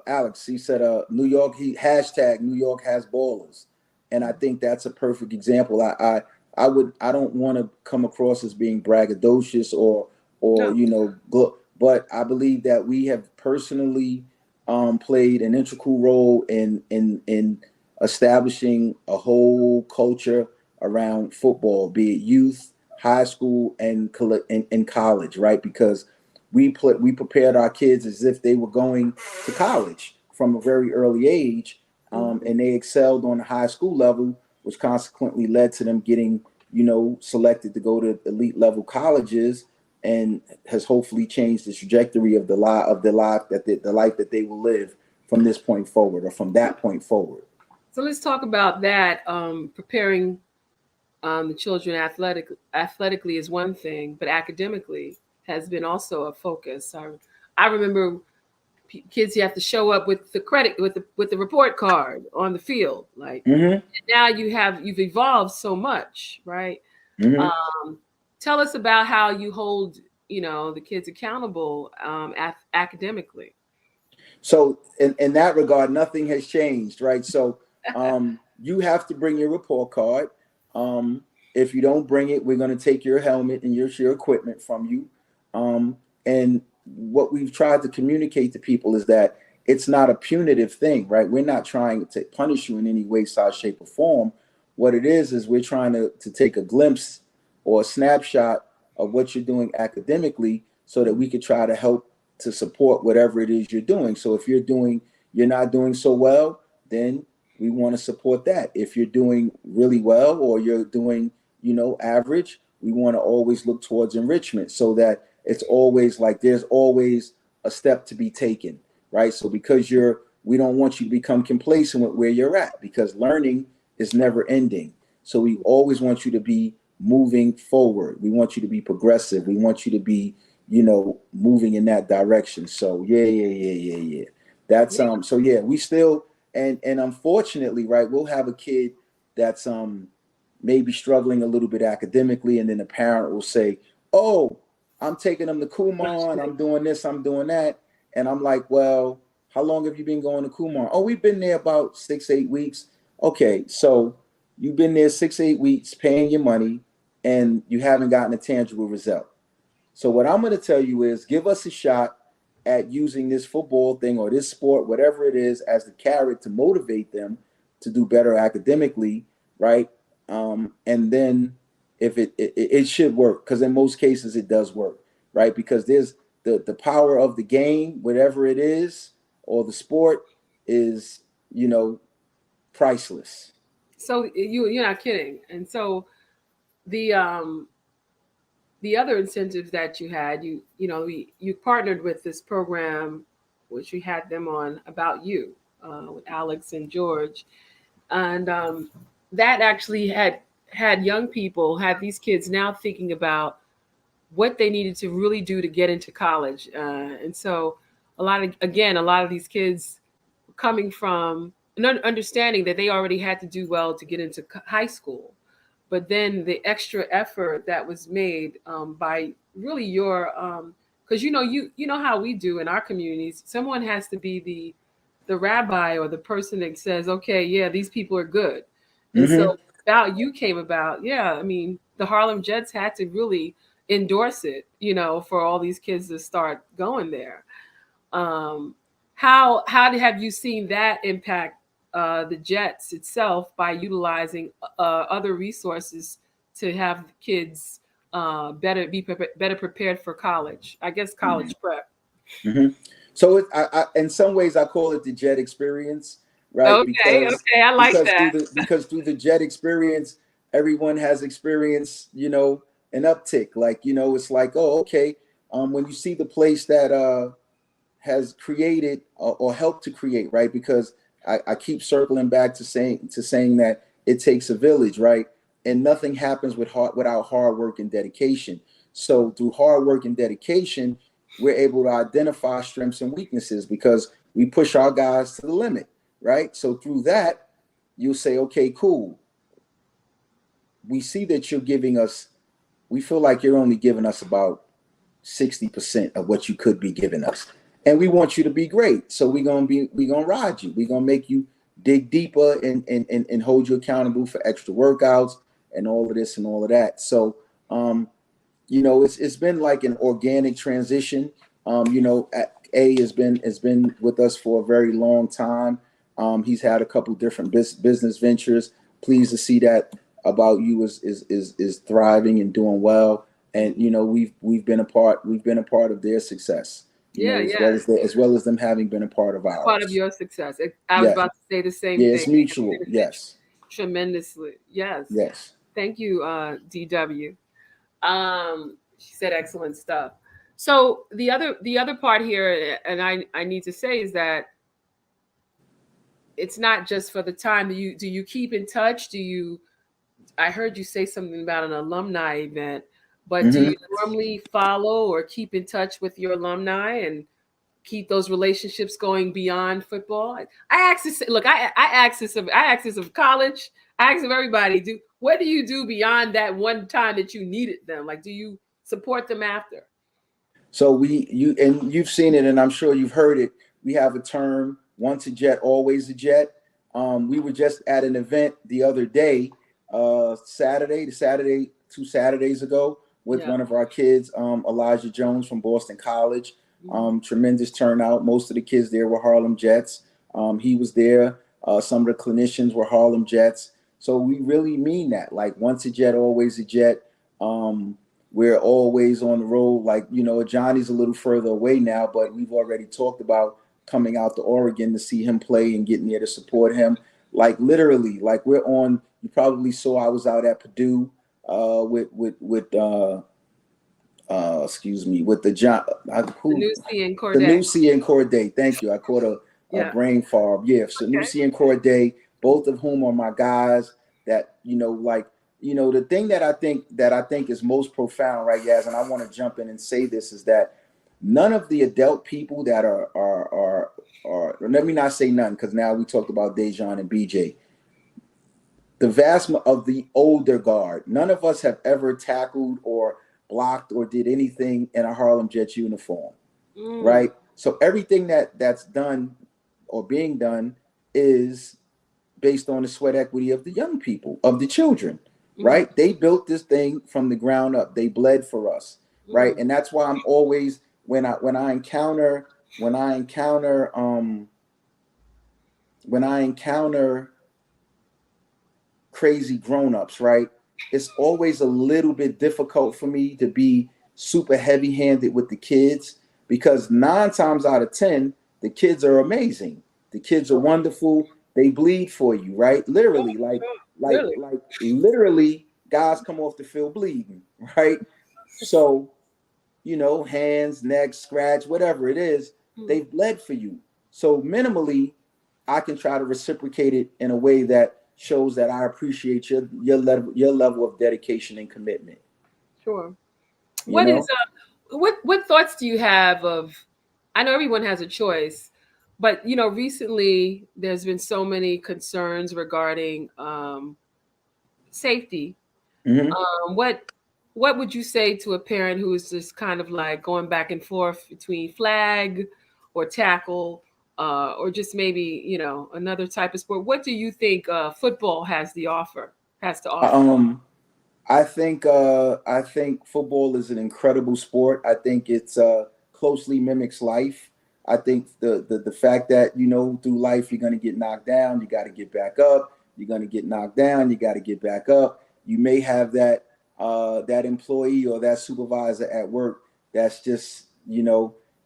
Speaker 4: Alex. He said, New York, hashtag New York has ballers. And I think that's a perfect example. I don't want to come across as being braggadocious or but I believe that we have personally played an integral role in establishing a whole culture around football, be it youth, high school, and college, right? Because we prepared our kids as if they were going to college from a very early age, and they excelled on the high school level, which consequently led to them getting, selected to go to elite level colleges, and has hopefully changed the trajectory of the life that they will live from this point forward, or from that point forward.
Speaker 7: So let's talk about that. Preparing the children athletically is one thing, but academically has been also a focus. I remember kids, you have to show up with the credit, with the report card on the field. Like
Speaker 4: Mm-hmm.
Speaker 7: now you've evolved so much, right?
Speaker 4: Mm-hmm.
Speaker 7: Tell us about how you hold, the kids accountable academically.
Speaker 4: So in that regard, nothing has changed, right? So you have to bring your report card. If you don't bring it, we're going to take your helmet and your equipment from you. And what we've tried to communicate to people is that it's not a punitive thing, right? We're not trying to punish you in any way, size, shape, or form. What it is we're trying to take a glimpse or a snapshot of what you're doing academically so that we could try to help to support whatever it is you're doing. So if you're not doing so well, then we want to support that. If you're doing really well or you're doing, average, we want to always look towards enrichment so that it's always like there's always a step to be taken, right? So because we don't want you to become complacent with where you're at because learning is never ending. So we always want you to be moving forward. We want you to be progressive. We want you to be, moving in that direction. So yeah. That's so yeah, we still and unfortunately, right, we'll have a kid that's maybe struggling a little bit academically, and then the parent will say, "Oh, I'm taking them to Kumar and I'm doing this, I'm doing that." And I'm like, "Well, how long have you been going to Kumar?" "Oh, we've been there about 6-8 weeks." Okay, so you've been there 6-8 weeks paying your money and you haven't gotten a tangible result. So what I'm going to tell you is give us a shot at using this football thing or this sport, whatever it is, as the carrot to motivate them to do better academically, right? And then if it should work, because in most cases it does work, right? Because there's the power of the game, whatever it is, or the sport is, priceless.
Speaker 7: So you're not kidding. And so the other incentives that you had, you partnered with this program, which we had them on About You, with Alex and George, and that actually had young people, had these kids now thinking about what they needed to really do to get into college, and so a lot of these kids coming from an understanding that they already had to do well to get into high school, but then the extra effort that was made by really your because you know how we do in our communities, someone has to be the rabbi or the person that says, okay, yeah, these people are good. And
Speaker 4: Mm-hmm.
Speaker 7: so About You came about. Yeah, I mean, the Harlem Jets had to really endorse it, for all these kids to start going there. um have you seen that impact the Jets itself by utilizing other resources to have kids better prepared for college? I guess college prep.
Speaker 4: Mm-hmm. So in some ways, I call it the Jet experience, right?
Speaker 7: Okay, okay, I like that.
Speaker 4: Because through the Jet experience, everyone has experienced, an uptick. Like, it's like, oh, okay. When you see the place that has created or helped to create, right? Because I keep circling back to saying that it takes a village, right? And nothing happens without hard work and dedication. So through hard work and dedication, we're able to identify strengths and weaknesses because we push our guys to the limit, right? So through that, you'll say, okay, cool. We see that we feel like you're only giving us about 60% of what you could be giving us. And we want you to be great. So we're gonna ride you. We're gonna make you dig deeper and hold you accountable for extra workouts and all of this and all of that. So it's been like an organic transition. A has been with us for a very long time. He's had a couple different business ventures. Pleased to see that About You is thriving and doing well. And we've been a part of their success. As well as them having been a part of ours.
Speaker 7: Part of your success. I was about to say the same thing.
Speaker 4: Yeah, it's mutual. Yes.
Speaker 7: Tremendously. Yes.
Speaker 4: Yes.
Speaker 7: Thank you, DW. She said excellent stuff. So the other part here, and I need to say, is that it's not just for the time. Do you keep in touch? I heard you say something about an alumni event, but do you normally follow or keep in touch with your alumni? And keep those relationships going beyond football? I ask this. Look, I ask this of college. I ask of everybody. What do you do beyond that one time that you needed them? Like, do you support them after?
Speaker 4: So you've seen it, and I'm sure you've heard it. We have a term: once a Jet, always a Jet. We were just at an event the other day, Saturday, 2 Saturdays ago, with one of our kids, Elijah Jones from Boston College. Tremendous turnout. Most of the kids there were Harlem Jets. He was there. Some of the clinicians were Harlem Jets. So we really mean that. Like, once a Jet, always a Jet. We're always on the road. Like, Johnny's a little further away now, but we've already talked about coming out to Oregon to see him play and getting there to support him. Like, literally, like, we're on. You probably saw I was out at Purdue with the John
Speaker 7: Sanusi and Corday.
Speaker 4: Sanusi and Corday. Thank you. I caught a brain fog. Yeah, Sanusi and Corday, both of whom are my guys. That the thing that I think is most profound, right, Yaz, and I want to jump in and say this, is that none of the adult people that are let me not say none, because now we talked about Dejan and BJ. The vast of the older guard, none of us have ever tackled or blocked or did anything in a Harlem Jets uniform, right? So everything that's done or being done is based on the sweat equity of the young people, of the children, right? They built this thing from the ground up. They bled for us, right? And that's why I'm always, when I encounter crazy grown-ups, right? It's always a little bit difficult for me to be super heavy-handed with the kids, because 9 times out of 10, the kids are amazing. The kids are wonderful. They bleed for you, right? Literally, like literally, guys come off the field bleeding, right? So, hands, necks, scratch, whatever it is, they've bled for you. So minimally, I can try to reciprocate it in a way that shows that I appreciate your level of dedication and commitment.
Speaker 7: Sure. What thoughts do you have of? I know everyone has a choice, but recently there's been so many concerns regarding safety. What would you say to a parent who is just kind of like going back and forth between flag or tackle? Or just maybe, another type of sport? What do you think football has to offer?
Speaker 4: I think football is an incredible sport. I think it's closely mimics life. I think the fact that, through life, you're going to get knocked down, you got to get back up. You're going to get knocked down, you got to get back up. You may have that employee or that supervisor at work that's just,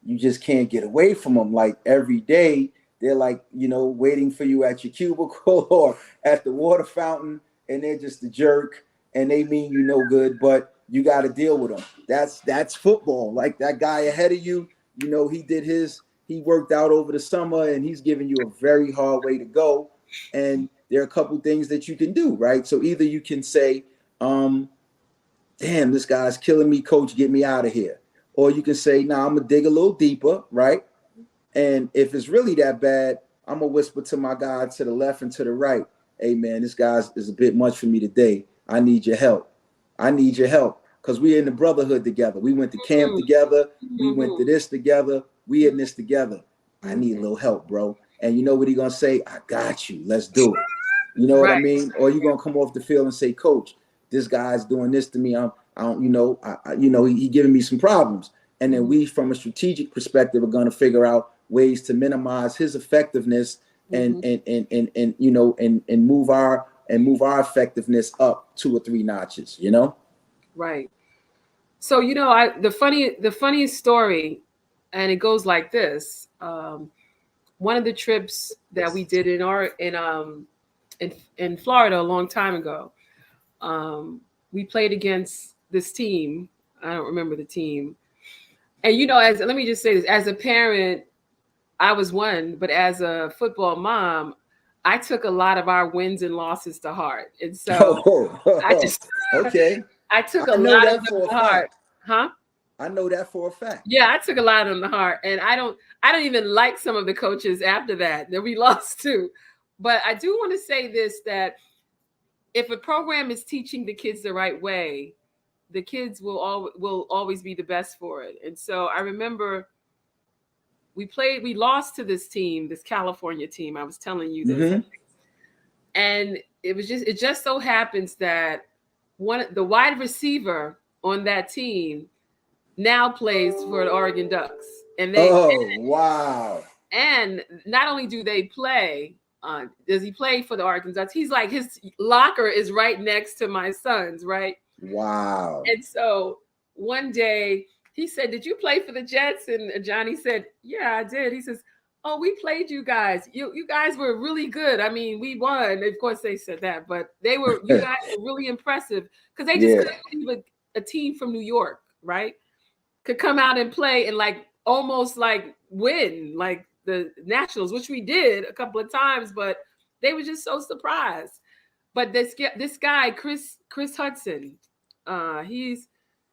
Speaker 4: you just can't get away from them. Like, every day, they're like, waiting for you at your cubicle or at the water fountain, and they're just a jerk, and they mean you no good, but you got to deal with them. That's football. Like, that guy ahead of you, he worked out over the summer, and he's giving you a very hard way to go. And there are a couple things that you can do, right? So either you can say, damn, this guy's killing me, coach, get me out of here. Or you can say, nah, I'm going to dig a little deeper, right? And if it's really that bad, I'm going to whisper to my guy to the left and to the right, hey, man, this guy is a bit much for me today. I need your help. Because we're in the brotherhood together. We went to camp together. We went to this together. We in this together. I need a little help, bro. And you know what he's going to say? I got you. Let's do it. You know what I mean? Or you're going to come off the field and say, coach, this guy's doing this to me. He giving me some problems. And then we, from a strategic perspective, are going to figure out ways to minimize his effectiveness and move our effectiveness up 2 or 3 notches,
Speaker 7: Right. So, the funniest story, and it goes like this. One of the trips that we did in Florida a long time ago, we played against this team. I don't remember the team. And, let me just say this, as a parent, I was one, but as a football mom, I took a lot of our wins and losses to heart. And so I took a lot of them to heart. Huh?
Speaker 4: I know that for a fact.
Speaker 7: Yeah, I took a lot on the heart, and I don't even like some of the coaches after that we lost to. But I do want to say this, that if a program is teaching the kids the right way, the kids will always be the best for it. And so I remember we lost to this team, this California team. I was telling you this.
Speaker 4: Mm-hmm.
Speaker 7: And it just so happens that the wide receiver on that team now plays for the Oregon Ducks. And
Speaker 4: Wow.
Speaker 7: And not only do they play, does he play for the Oregon Ducks? He's like, his locker is right next to my son's, right?
Speaker 4: Wow.
Speaker 7: And so one day he said, "Did you play for the Jets?" And Johnny said, "Yeah, I did." He says, "Oh, we played you guys. You guys were really good. I mean, we won." Of course they said that, but you guys were really impressive, because they just couldn't believe a team from New York, right, could come out and play and like almost like win like the Nationals, which we did a couple of times, but they were just so surprised. But this guy, Chris Hudson,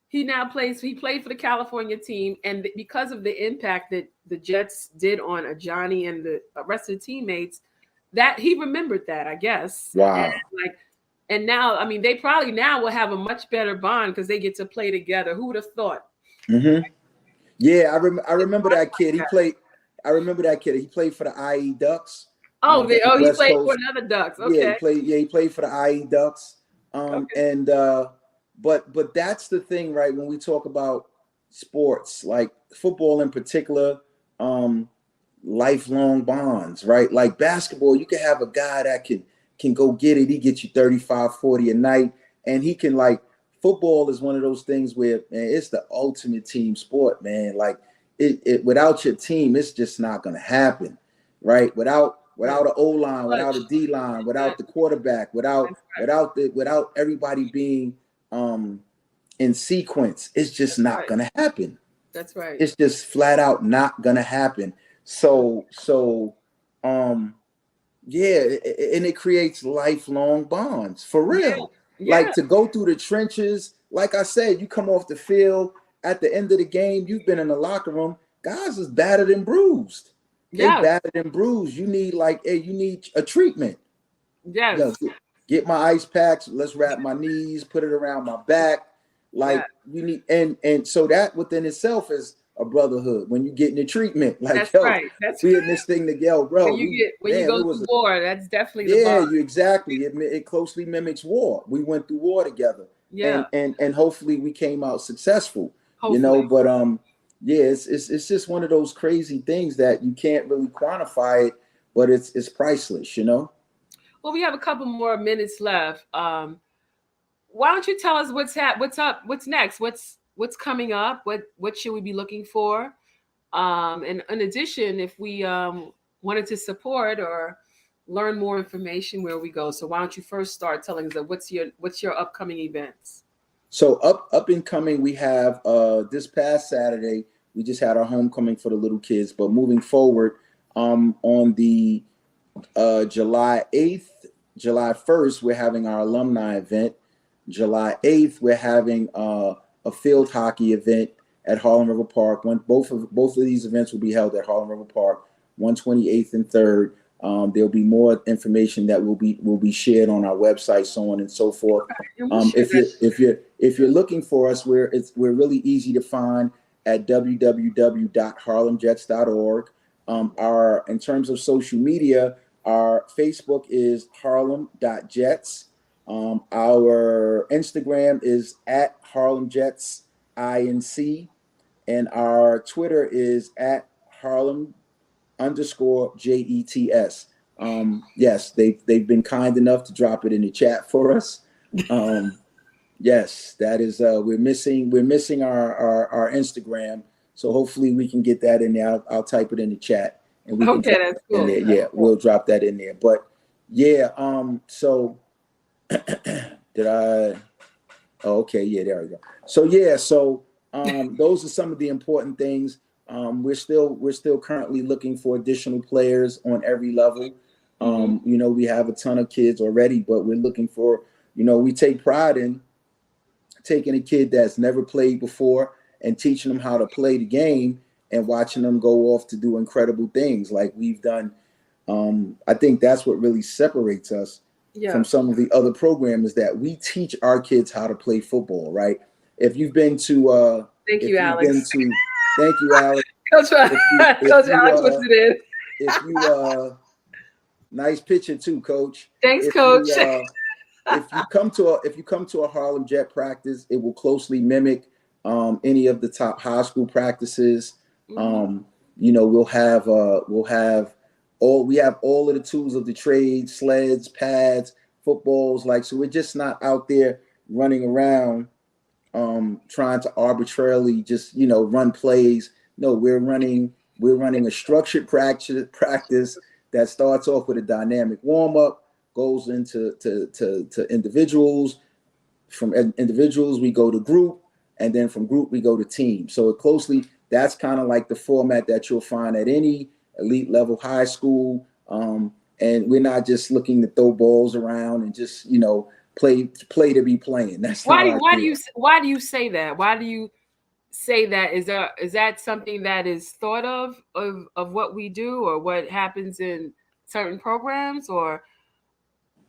Speaker 7: he played for the California team, and because of the impact that the Jets did on Johnny and the rest of the teammates, that he remembered that, I guess.
Speaker 4: Wow.
Speaker 7: And now, I mean, they probably now will have a much better bond because they get to play together. Who would have thought?
Speaker 4: Mm-hmm. Yeah, I remember that kid. I remember that kid. He played for the IE Ducks.
Speaker 7: Oh, he played for another Ducks. Okay.
Speaker 4: Yeah, he played for the IE Ducks. And but that's the thing, right? When we talk about sports, like football in particular, lifelong bonds, right? Like basketball, you can have a guy that can go get it. He gets you 35, 40 a night, and he can football is one of those things where, man, it's the ultimate team sport, man. Like it without your team, it's just not gonna happen, right? Without an O line, without a D line, without the quarterback, without everybody being in sequence, it's just not gonna happen.
Speaker 7: That's right.
Speaker 4: It's just flat out not gonna happen. So yeah, and it creates lifelong bonds for real.
Speaker 7: Yeah.
Speaker 4: Like to go through the trenches, like I said, you come off the field at the end of the game, you've been in the locker room, guys is battered and bruised. They battered and bruised. You need you need a treatment.
Speaker 7: Yes.
Speaker 4: Get my ice packs, let's wrap my knees, put it around my back. You need and so that within itself is a brotherhood when you get in the treatment. That's
Speaker 7: right.
Speaker 4: We in this thing together, bro.
Speaker 7: When you go to war, that's definitely the bond.
Speaker 4: Exactly. It closely mimics war. We went through war together.
Speaker 7: Yeah.
Speaker 4: And hopefully we came out successful.
Speaker 7: Hopefully.
Speaker 4: But it's just one of those crazy things that you can't really quantify it, but it's priceless,
Speaker 7: Well, we have a couple more minutes left. Why don't you tell us what's up, what's next, what's coming up, what should we be looking for? And in addition, if we wanted to support or learn more information, where we go. So why don't you first start telling us what's your upcoming events?
Speaker 4: So up and coming, we have this past Saturday, we just had our homecoming for the little kids, but moving forward, on the July 8th, July 1st, we're having our alumni event. July 8th, we're having a field hockey event at Harlem River Park. Both of these events will be held at Harlem River Park, 128th and 3rd. There'll be more information that will be shared on our website, so on and so forth. If you're looking for us, we're really easy to find at www.harlemjets.org. In terms of social media, our Facebook is harlem.jets. Our Instagram is at harlemjetsinc, and our Twitter is at harlem_JETS. Yes, they've been kind enough to drop it in the chat for us. Yes, that is we're missing our Instagram, so hopefully we can get that in there. I'll type it in the chat and we can
Speaker 7: that's cool.
Speaker 4: in there. Yeah, we'll drop that in there. But yeah, so did I? Oh, okay, yeah, there we go. So yeah, those are some of the important things. We're still currently looking for additional players on every level. We have a ton of kids already, but we're looking for, we take pride in taking a kid that's never played before and teaching them how to play the game and watching them go off to do incredible things like we've done. I think that's what really separates us from some of the other programs, that we teach our kids how to play football, right? If you've been to
Speaker 7: thank you, Alex.
Speaker 4: Thank you, Alex.
Speaker 7: Coach Alex puts it in.
Speaker 4: If you nice picture too, Coach.
Speaker 7: Thanks, Coach.
Speaker 4: If you come to a Harlem Jet practice, it will closely mimic any of the top high school practices. We'll have all of the tools of the trade: sleds, pads, footballs. Like, so we're just not out there running around trying to arbitrarily just run plays. No, we're running a structured practice that starts off with a dynamic warm-up, goes into to individuals. From individuals, we go to group, and then from group, we go to team. So that's kind of like the format that you'll find at any elite level high school. And we're not just looking to throw balls around and just, play to be playing. That's
Speaker 7: why do you say that? Why do you say that? Is that something that is thought of what we do or what happens in certain programs, or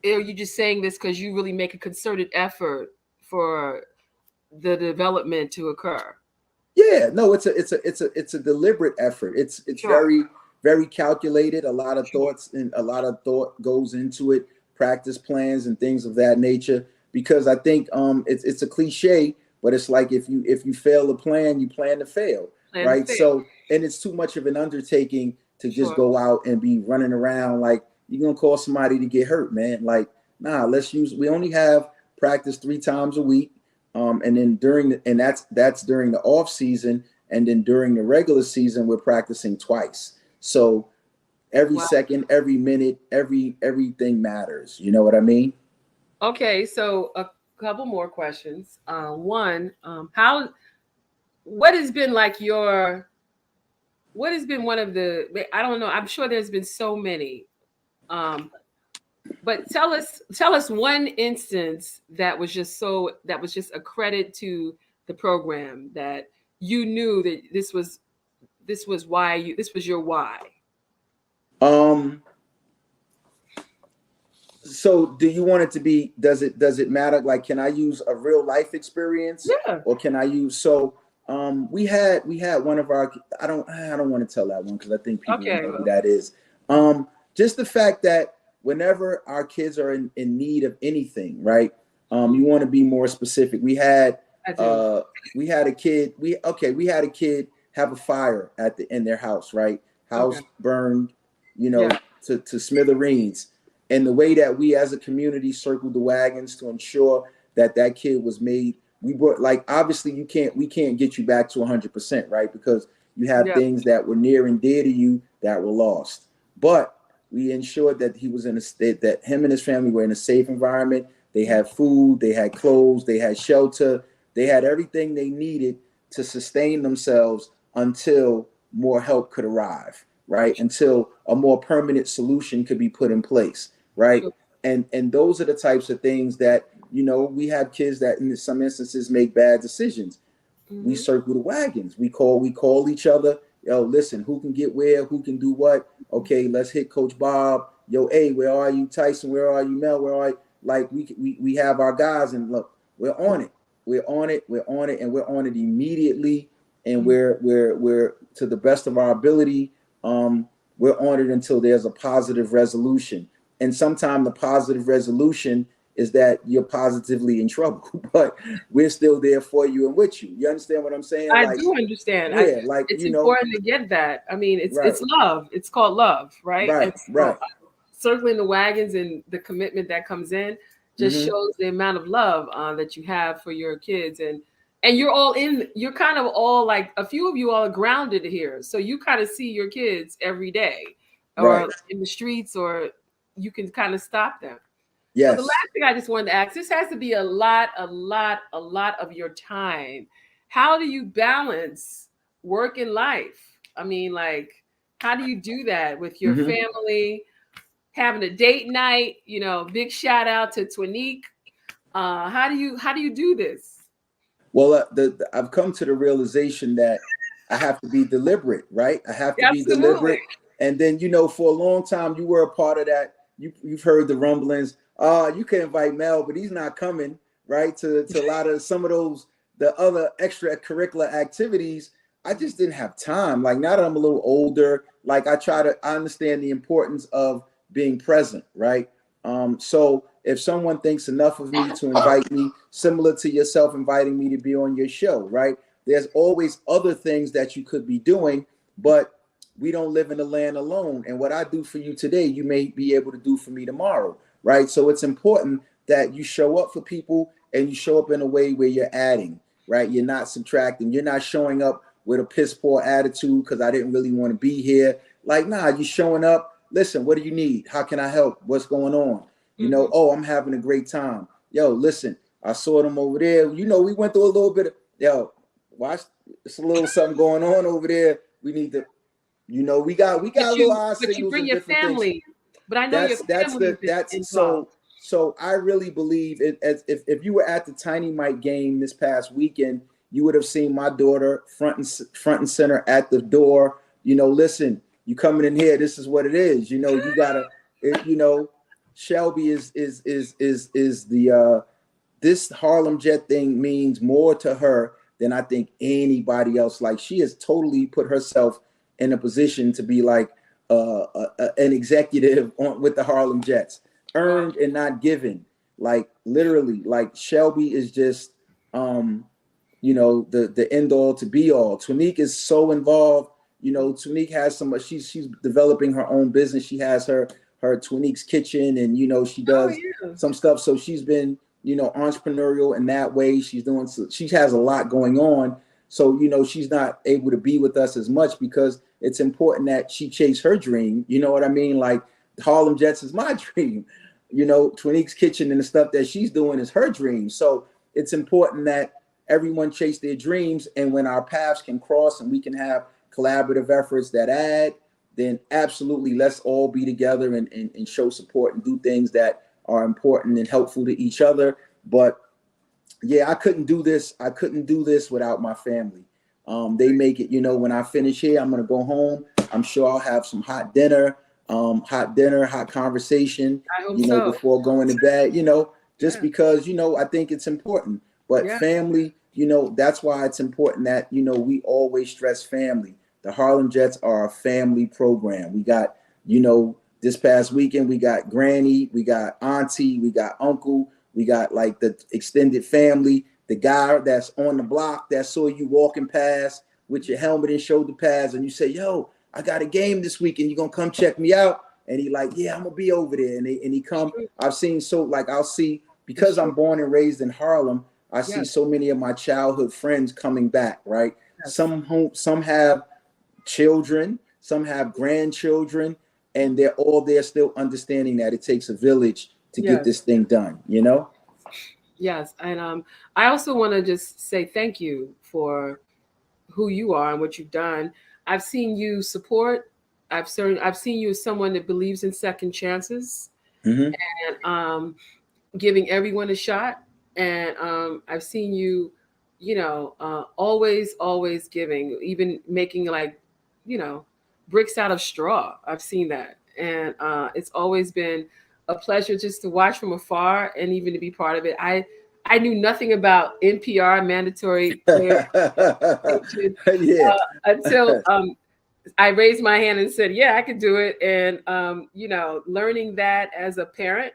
Speaker 7: are you just saying this because you really make a concerted effort for the development to occur?
Speaker 4: Yeah, no, it's a deliberate effort. It's very, very calculated. A lot of thought goes into it, practice plans and things of that nature, because I think it's a cliche, but it's like if you fail a plan, you plan to fail, right? So, and it's too much of an undertaking to just go out and be running around like you're gonna cause somebody to get hurt, man. Like, nah, we only have practice 3 times a week. And then that's during the off season, and then during the regular season, we're practicing twice. So every second, every minute, everything matters. You know what I mean?
Speaker 7: Okay, so a couple more questions. One, what has been one of the, I don't know, I'm sure there's been so many, but tell us one instance that was just a credit to the program, that you knew that this was your why.
Speaker 4: So do you want it to be, does it matter? Like, can I use a real life experience?
Speaker 7: Yeah.
Speaker 4: Or can I use, we had one of our, I don't want to tell that one because I think people know who that is. Just the fact that whenever our kids are in need of anything, right? You want to be more specific. We had a kid have a fire in their house, right? House burned, to smithereens. And the way that we as a community circled the wagons to ensure that kid was made, we were like, obviously we can't get you back to 100%, right? Because you have things that were near and dear to you that were lost. But we ensured that he was in a state, that him and his family were in a safe environment. They had food, they had clothes, they had shelter, they had everything they needed to sustain themselves until more help could arrive, right? Until a more permanent solution could be put in place, right? And those are the types of things that, we have kids that in some instances make bad decisions. We circle the wagons. We call each other. Yo, listen, who can get where? Who can do what? Okay, let's hit Coach Bob. Yo, hey, where are you, Tyson? Where are you, Mel? Where are you? Like, we have our guys, and look, we're on it, and we're on it immediately, and we're to the best of our ability. We're on it until there's a positive resolution, and sometimes the positive resolution is that you're positively in trouble, but we're still there for you and with you. You understand what I'm saying?
Speaker 7: I do understand.
Speaker 4: Yeah,
Speaker 7: it's important to get that. I mean, it's love. It's called love, right?
Speaker 4: Right.
Speaker 7: Circling the wagons and the commitment that comes in just shows the amount of love that you have for your kids, and you're kind of all, like, a few of you all are grounded here, so you kind of see your kids every day, or in the streets, or you can kind of stop them.
Speaker 4: Yes.
Speaker 7: So the last thing I just wanted to ask, this has to be a lot of your time. How do you balance work and life? I mean, like, how do you do that with your family, having a date night? Big shout out to Twinique. How do you do this?
Speaker 4: Well, I've come to the realization that I have to be deliberate, right? I have to be
Speaker 7: Absolutely.
Speaker 4: deliberate. And then, for a long time, you were a part of that. You've heard the rumblings. You can invite Mel, but he's not coming, right? To a lot of some of the other extracurricular activities. I just didn't have time. Like now that I'm a little older, like I understand the importance of being present, right? So if someone thinks enough of me to invite me, similar to yourself inviting me to be on your show, right? There's always other things that you could be doing, but we don't live in the land alone. And what I do for you today, you may be able to do for me tomorrow, right? So it's important that you show up for people and you show up in a way where you're adding, right? You're not subtracting. You're not showing up with a piss poor attitude because I didn't really want to be here. Like, nah, you showing up. Listen, what do you need? How can I help? What's going on? Oh, I'm having a great time. Yo, listen, I saw them over there. We went through a little bit of, watch, it's a little something going on over there. We need to, we got little eye signals.
Speaker 7: But you bring your family.
Speaker 4: Things.
Speaker 7: But I know
Speaker 4: that's so I really believe it. As if you were at the Tiny Mike game this past weekend, you would have seen my daughter front and center at the door. Listen, you coming in here, this is what it is. You gotta, Shelby is the this Harlem Jet thing means more to her than I think anybody else. Like she has totally put herself in a position to be like an executive with the Harlem Jets, earned and not given. Like literally, like Shelby is just the end all to be all. Twinique is so involved. Twinique has so much. She's developing her own business. She has her Twinique's Kitchen, and she does some stuff. So she's been entrepreneurial in that way. She has a lot going on. So she's not able to be with us as much because it's important that she chase her dream. You know what I mean? Like Harlem Jets is my dream. Twinique's Kitchen and the stuff that she's doing is her dream. So it's important that everyone chase their dreams, and when our paths can cross and we can have collaborative efforts that add, then absolutely let's all be together and show support and do things that are important and helpful to each other. But yeah, I couldn't do this without my family. They make it, when I finish here, I'm gonna go home. I'm sure I'll have some hot dinner, hot conversation,
Speaker 7: I hope so.
Speaker 4: before going to bed, because, I think it's important. But family, that's why it's important that, we always stress family. The Harlem Jets are a family program. We got, this past weekend, we got granny, we got auntie, we got uncle, we got like the extended family, the guy that's on the block that saw you walking past with your helmet and shoulder pads, and you say, yo, I got a game this weekend, you gonna come check me out? And he like, yeah, I'm gonna be over there. And he come. I've seen I'll see, because I'm born and raised in Harlem, I see so many of my childhood friends coming back, right? Yes. Some have children, some have grandchildren, and they're all there still understanding that it takes a village to get this thing done,
Speaker 7: Yes. And I also want to just say thank you for who you are and what you've done. I've seen you support. I've seen you as someone that believes in second chances, and giving everyone a shot. And I've seen you, always giving, even making bricks out of straw. I've seen that. And it's always been a pleasure just to watch from afar and even to be part of it. I knew nothing about NPR mandatory until I raised my hand and said, yeah, I could do it. And, learning that as a parent,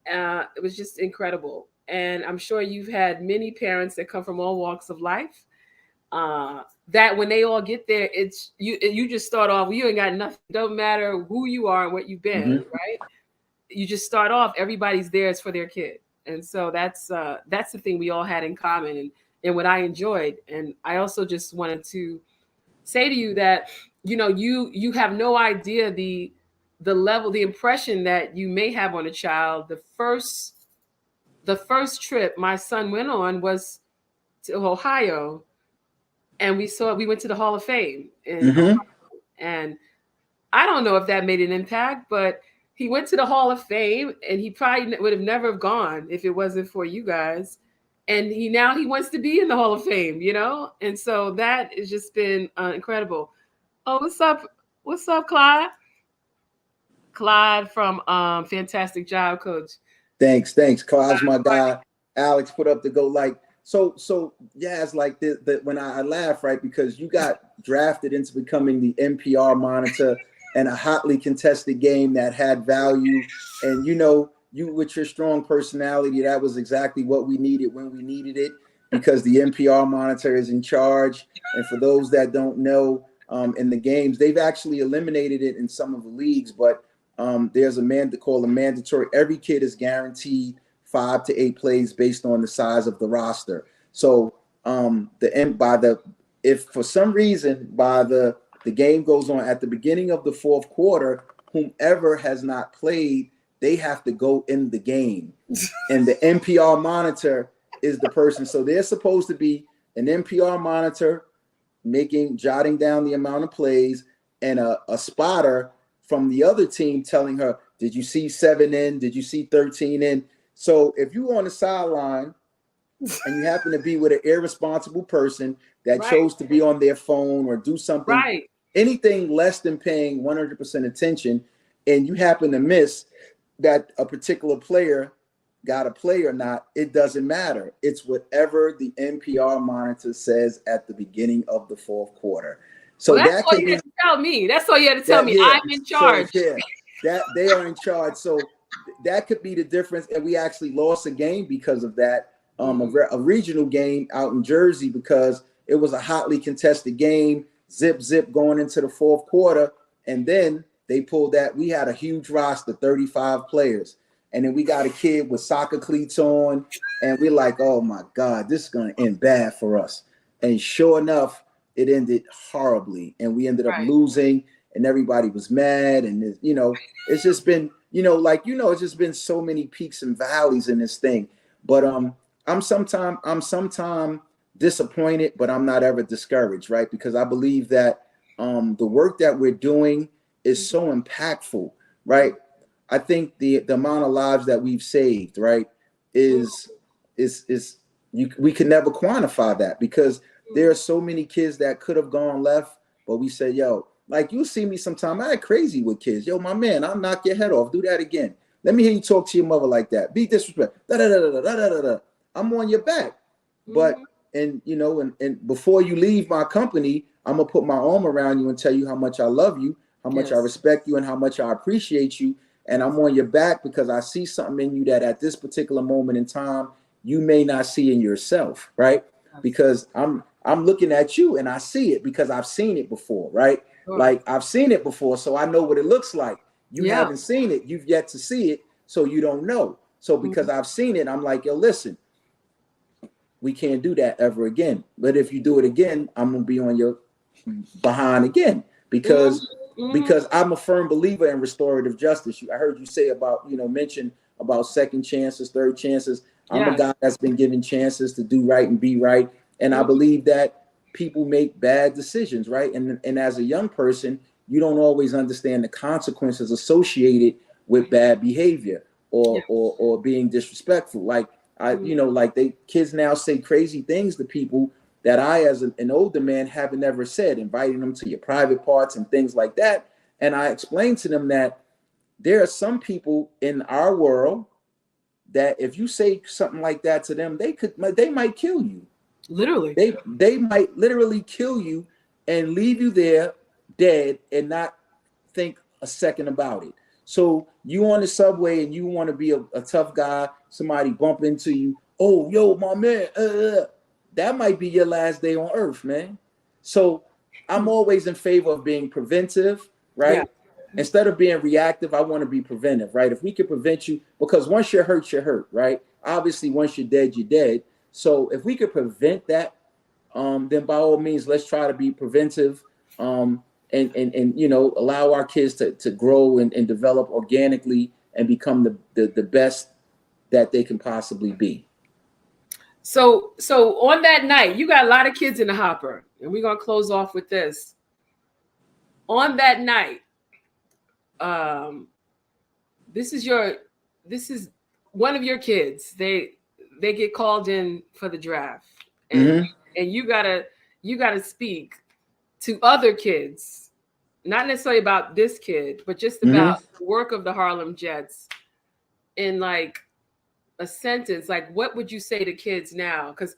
Speaker 7: it was just incredible. And I'm sure you've had many parents that come from all walks of life, that when they all get there, it's you just start off, you ain't got nothing. Don't matter who you are and what you've been, right? You just start off, everybody's there is for their kid. And so that's the thing we all had in common, and what I enjoyed. And I also just wanted to say to you that, you have no idea the level, the impression that you may have on a child. The first trip my son went on was to Ohio, and we went to the Hall of Fame. And I don't know if that made an impact, but he went to the Hall of Fame, and he probably would have never gone if it wasn't for you guys. and he wants to be in the Hall of Fame, and so that has just been incredible. Oh, what's up, Clyde? Clyde from Fantastic Job, Coach.
Speaker 4: Thanks. Clyde's my guy. Alex put up the go. Like so yeah, it's like the when I laugh, right, because you got drafted into becoming the NPR monitor and a hotly contested game that had value, and you with your strong personality, that was exactly what we needed when we needed it, because the NPR monitor is in charge. And for those that don't know, in the games, they've actually eliminated it in some of the leagues, but there's a mandatory. Every kid is guaranteed 5 to 8 plays based on the size of the roster. So if for some reason by the game goes on at the beginning of the fourth quarter, whomever has not played, they have to go in the game. And the NPR monitor is the person. So there's supposed to be an NPR monitor jotting down the amount of plays, and a spotter from the other team telling her, did you see 7 in? Did you see 13 in? So if you're on the sideline and you happen to be with an irresponsible person that chose to be on their phone or do something, anything less than paying 100% attention, and you happen to miss that a particular player got a play or not, it doesn't matter. It's whatever the NPR monitor says at the beginning of the fourth quarter. So
Speaker 7: that's all you had to tell me. That's all you had to tell me. I'm in charge.
Speaker 4: So, that they are in charge. So that could be the difference. And we actually lost a game because of that, a regional game out in Jersey, because it was a hotly contested game, zip going into the fourth quarter. And then they pulled that. We had a huge roster, 35 players. And then we got a kid with soccer cleats on. And we're like, oh my God, this is going to end bad for us. And sure enough, it ended horribly. And we ended up losing, and everybody was mad. And, it's just been, it's just been so many peaks and valleys in this thing. But I'm sometime disappointed, but I'm not ever discouraged, right? Because I believe that the work that we're doing is so impactful, right? I think the amount of lives that we've saved, right, we can never quantify that, because there are so many kids that could have gone left, but we said, yo, like you see me sometime, I act crazy with kids. Yo, my man, I'll knock your head off. Do that again. Let me hear you talk to your mother like that. Be disrespectful. I'm on your back. But, and before you leave my company, I'm going to put my arm around you and tell you how much I love you, how much I respect you, and how much I appreciate you. And I'm on your back because I see something in you that at this particular moment in time, you may not see in yourself, right? Because I'm looking at you and I see it because I've seen it before, right? Like I've seen it before, so I know what it looks like. You haven't seen it, you've yet to see it, so you don't know. So because I've seen it, I'm like, yo, listen, we can't do that ever again. But if you do it again, I'm gonna be on your behind again, because I'm a firm believer in restorative justice. I heard you say about, mention about second chances, third chances. I'm a guy that's been given chances to do right and be right. And I believe that people make bad decisions, right? And as a young person, you don't always understand the consequences associated with bad behavior or being disrespectful. Like kids now say crazy things to people that I, as an older man, haven't ever said, inviting them to your private parts and things like that. And I explained to them that there are some people in our world that if you say something like that to them, they might kill you.
Speaker 7: Literally.
Speaker 4: They might literally kill you and leave you there dead and not think a second about it. So you on the subway and you want to be a tough guy, somebody bump into you. Oh, yo, my man, that might be your last day on earth, man. So I'm always in favor of being preventive, right? Yeah. Instead of being reactive, I want to be preventive, right? If we can prevent you, because once you're hurt, right? Obviously, once you're dead, you're dead. So if we could prevent that, then by all means, let's try to be preventive, and allow our kids to grow and develop organically and become the best that they can possibly be.
Speaker 7: So on that night, you got a lot of kids in the hopper, and we're gonna close off with this. On that night, this is one of your kids. they get called in for the draft,
Speaker 4: Mm-hmm.
Speaker 7: and you gotta speak to other kids, not necessarily about this kid, but just about
Speaker 4: Mm-hmm.
Speaker 7: the work of the Harlem Jets in like a sentence. Like, what would you say to kids now? Because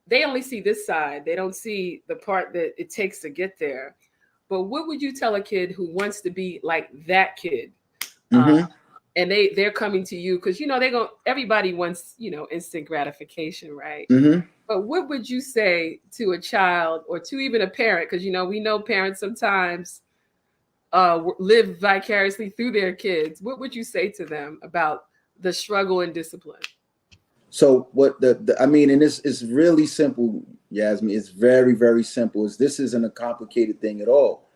Speaker 7: they only see this side, they don't see the part that it takes to get there. But what would you tell a kid who wants to be like that kid?
Speaker 4: Mm-hmm.
Speaker 7: And they're coming to you because everybody wants instant gratification, right?
Speaker 4: Mm-hmm.
Speaker 7: But what would you say to a child or to even a parent? Because we know parents sometimes live vicariously through their kids. What would you say to them about the struggle and discipline?
Speaker 4: So what I mean, and this is really simple, Yasmin. It's very, very simple. This isn't a complicated thing at all.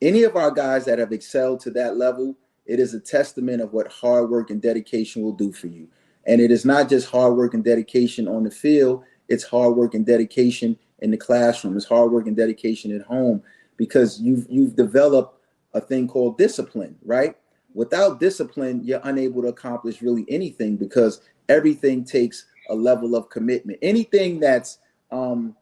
Speaker 4: Any of our guys that have excelled to that level, it is a testament of what hard work and dedication will do for you. And it is not just hard work and dedication on the field, it's hard work and dedication in the classroom. It's hard work and dedication at home, because you've developed a thing called discipline, right? Without discipline, you're unable to accomplish really anything, because everything takes a level of commitment. Anything that's of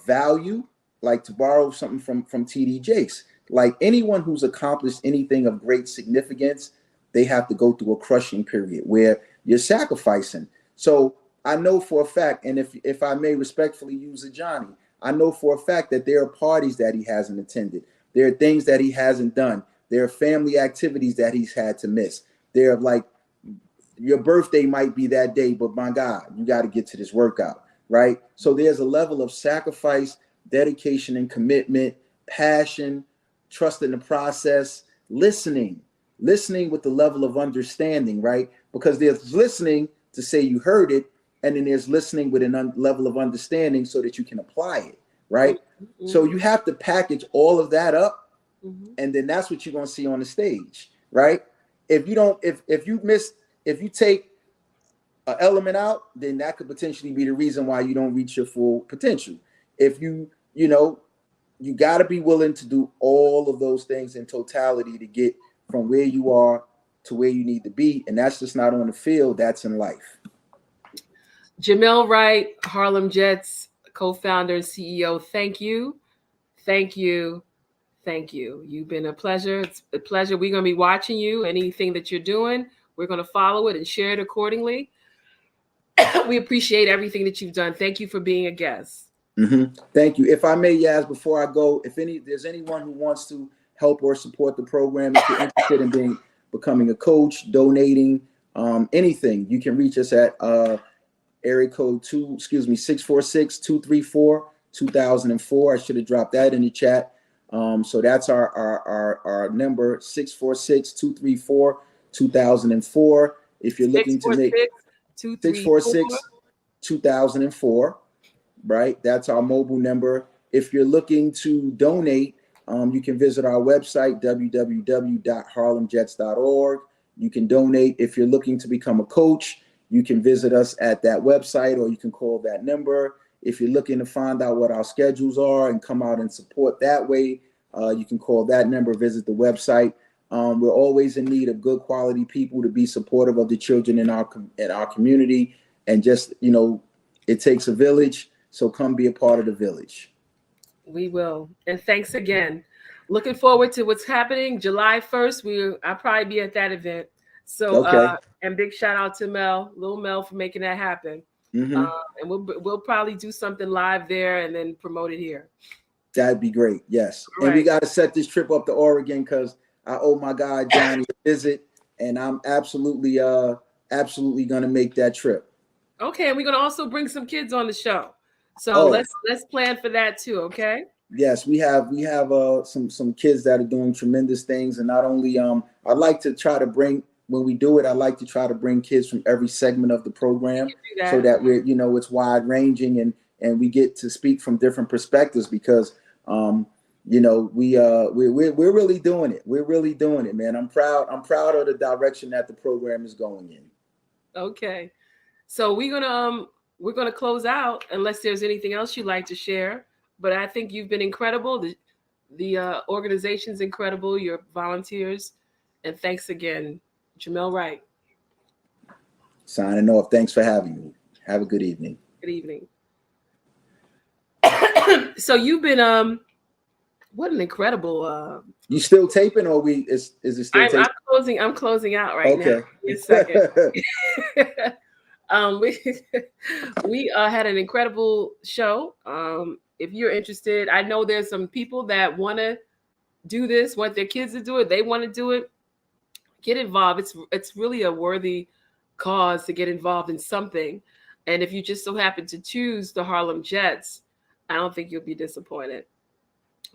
Speaker 4: value, like, to borrow something from TD Jakes, like, anyone who's accomplished anything of great significance, they have to go through a crushing period where you're sacrificing. So I know for a fact, and if I may respectfully use a Johnny, I know for a fact that there are parties that he hasn't attended. There are things that he hasn't done. There are family activities that he's had to miss. There are, like, your birthday might be that day, but my God, you got to get to this workout, right? So there's a level of sacrifice, dedication, and commitment, passion, trust in the process, listening with the level of understanding, right? Because there's listening to say you heard it, and then there's listening with a level of understanding so that you can apply it, right? Mm-hmm. So you have to package all of that up, mm-hmm. and then that's what you're going to see on the stage, right? If you take an element out, then that could potentially be the reason why you don't reach your full potential. If you got to be willing to do all of those things in totality to get from where you are to where you need to be. And that's just not on the field, that's in life.
Speaker 7: Jamel Wright, Harlem Jets co-founder and CEO. Thank you. Thank you. Thank you. You've been a pleasure. It's a pleasure. We're going to be watching you. Anything that you're doing, we're going to follow it and share it accordingly. We appreciate everything that you've done. Thank you for being a guest.
Speaker 4: Mm-hmm. Thank you. If I may, Yaz, before I go, there's anyone who wants to help or support the program, if you're interested in becoming a coach, donating, anything, you can reach us at area code 646-234-2004. I should have dropped that in the chat. So that's our number, 646-234-2004. If you're looking to make 646-2004, right? That's our mobile number. If you're looking to donate, you can visit our website, www.harlemjets.org. You can donate. If you're looking to become a coach, you can visit us at that website, or you can call that number. If you're looking to find out what our schedules are and come out and support that way, you can call that number, visit the website. We're always in need of good quality people to be supportive of the children in our community. And just, it takes a village. So come be a part of the village.
Speaker 7: We will. And thanks again. Looking forward to what's happening July 1st. I'll probably be at that event. So,
Speaker 4: okay.
Speaker 7: And big shout out to Lil Mel for making that happen.
Speaker 4: Mm-hmm.
Speaker 7: And we'll probably do something live there and then promote it here.
Speaker 4: That'd be great. Yes.
Speaker 7: All
Speaker 4: and
Speaker 7: right.
Speaker 4: We got to set this trip up to Oregon, because I owe my guy Johnny a visit, and I'm absolutely going to make that trip.
Speaker 7: Okay. And we're going to also bring some kids on the show. So let's plan for that too. Okay.
Speaker 4: Yes, we have some kids that are doing tremendous things, and not only I'd like to try to bring, when we do it, I like to try to bring kids from every segment of the program, so that we're it's wide ranging, and we get to speak from different perspectives, because we're really doing it. We're really doing it, man. I'm proud of the direction that the program is going in.
Speaker 7: Okay, so we're gonna close out unless there's anything else you'd like to share. But I think you've been incredible. The organization's incredible. Your volunteers, and thanks again, Jamel Wright.
Speaker 4: Signing off. Thanks for having me. Have a good evening.
Speaker 7: Good evening. So you've been what an incredible
Speaker 4: you still taping, or is it still taping?
Speaker 7: I'm closing out right now. Give me a second. We had an incredible show. If you're interested, I know there's some people that want to do this, want their kids to do it, they want to do it. Get involved. It's really a worthy cause to get involved in something. And if you just so happen to choose the Harlem Jets, I don't think you'll be disappointed.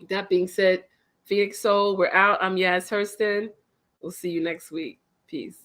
Speaker 7: That being said, Phoenix Soul, we're out. I'm Yaz Hurston. We'll see you next week. Peace.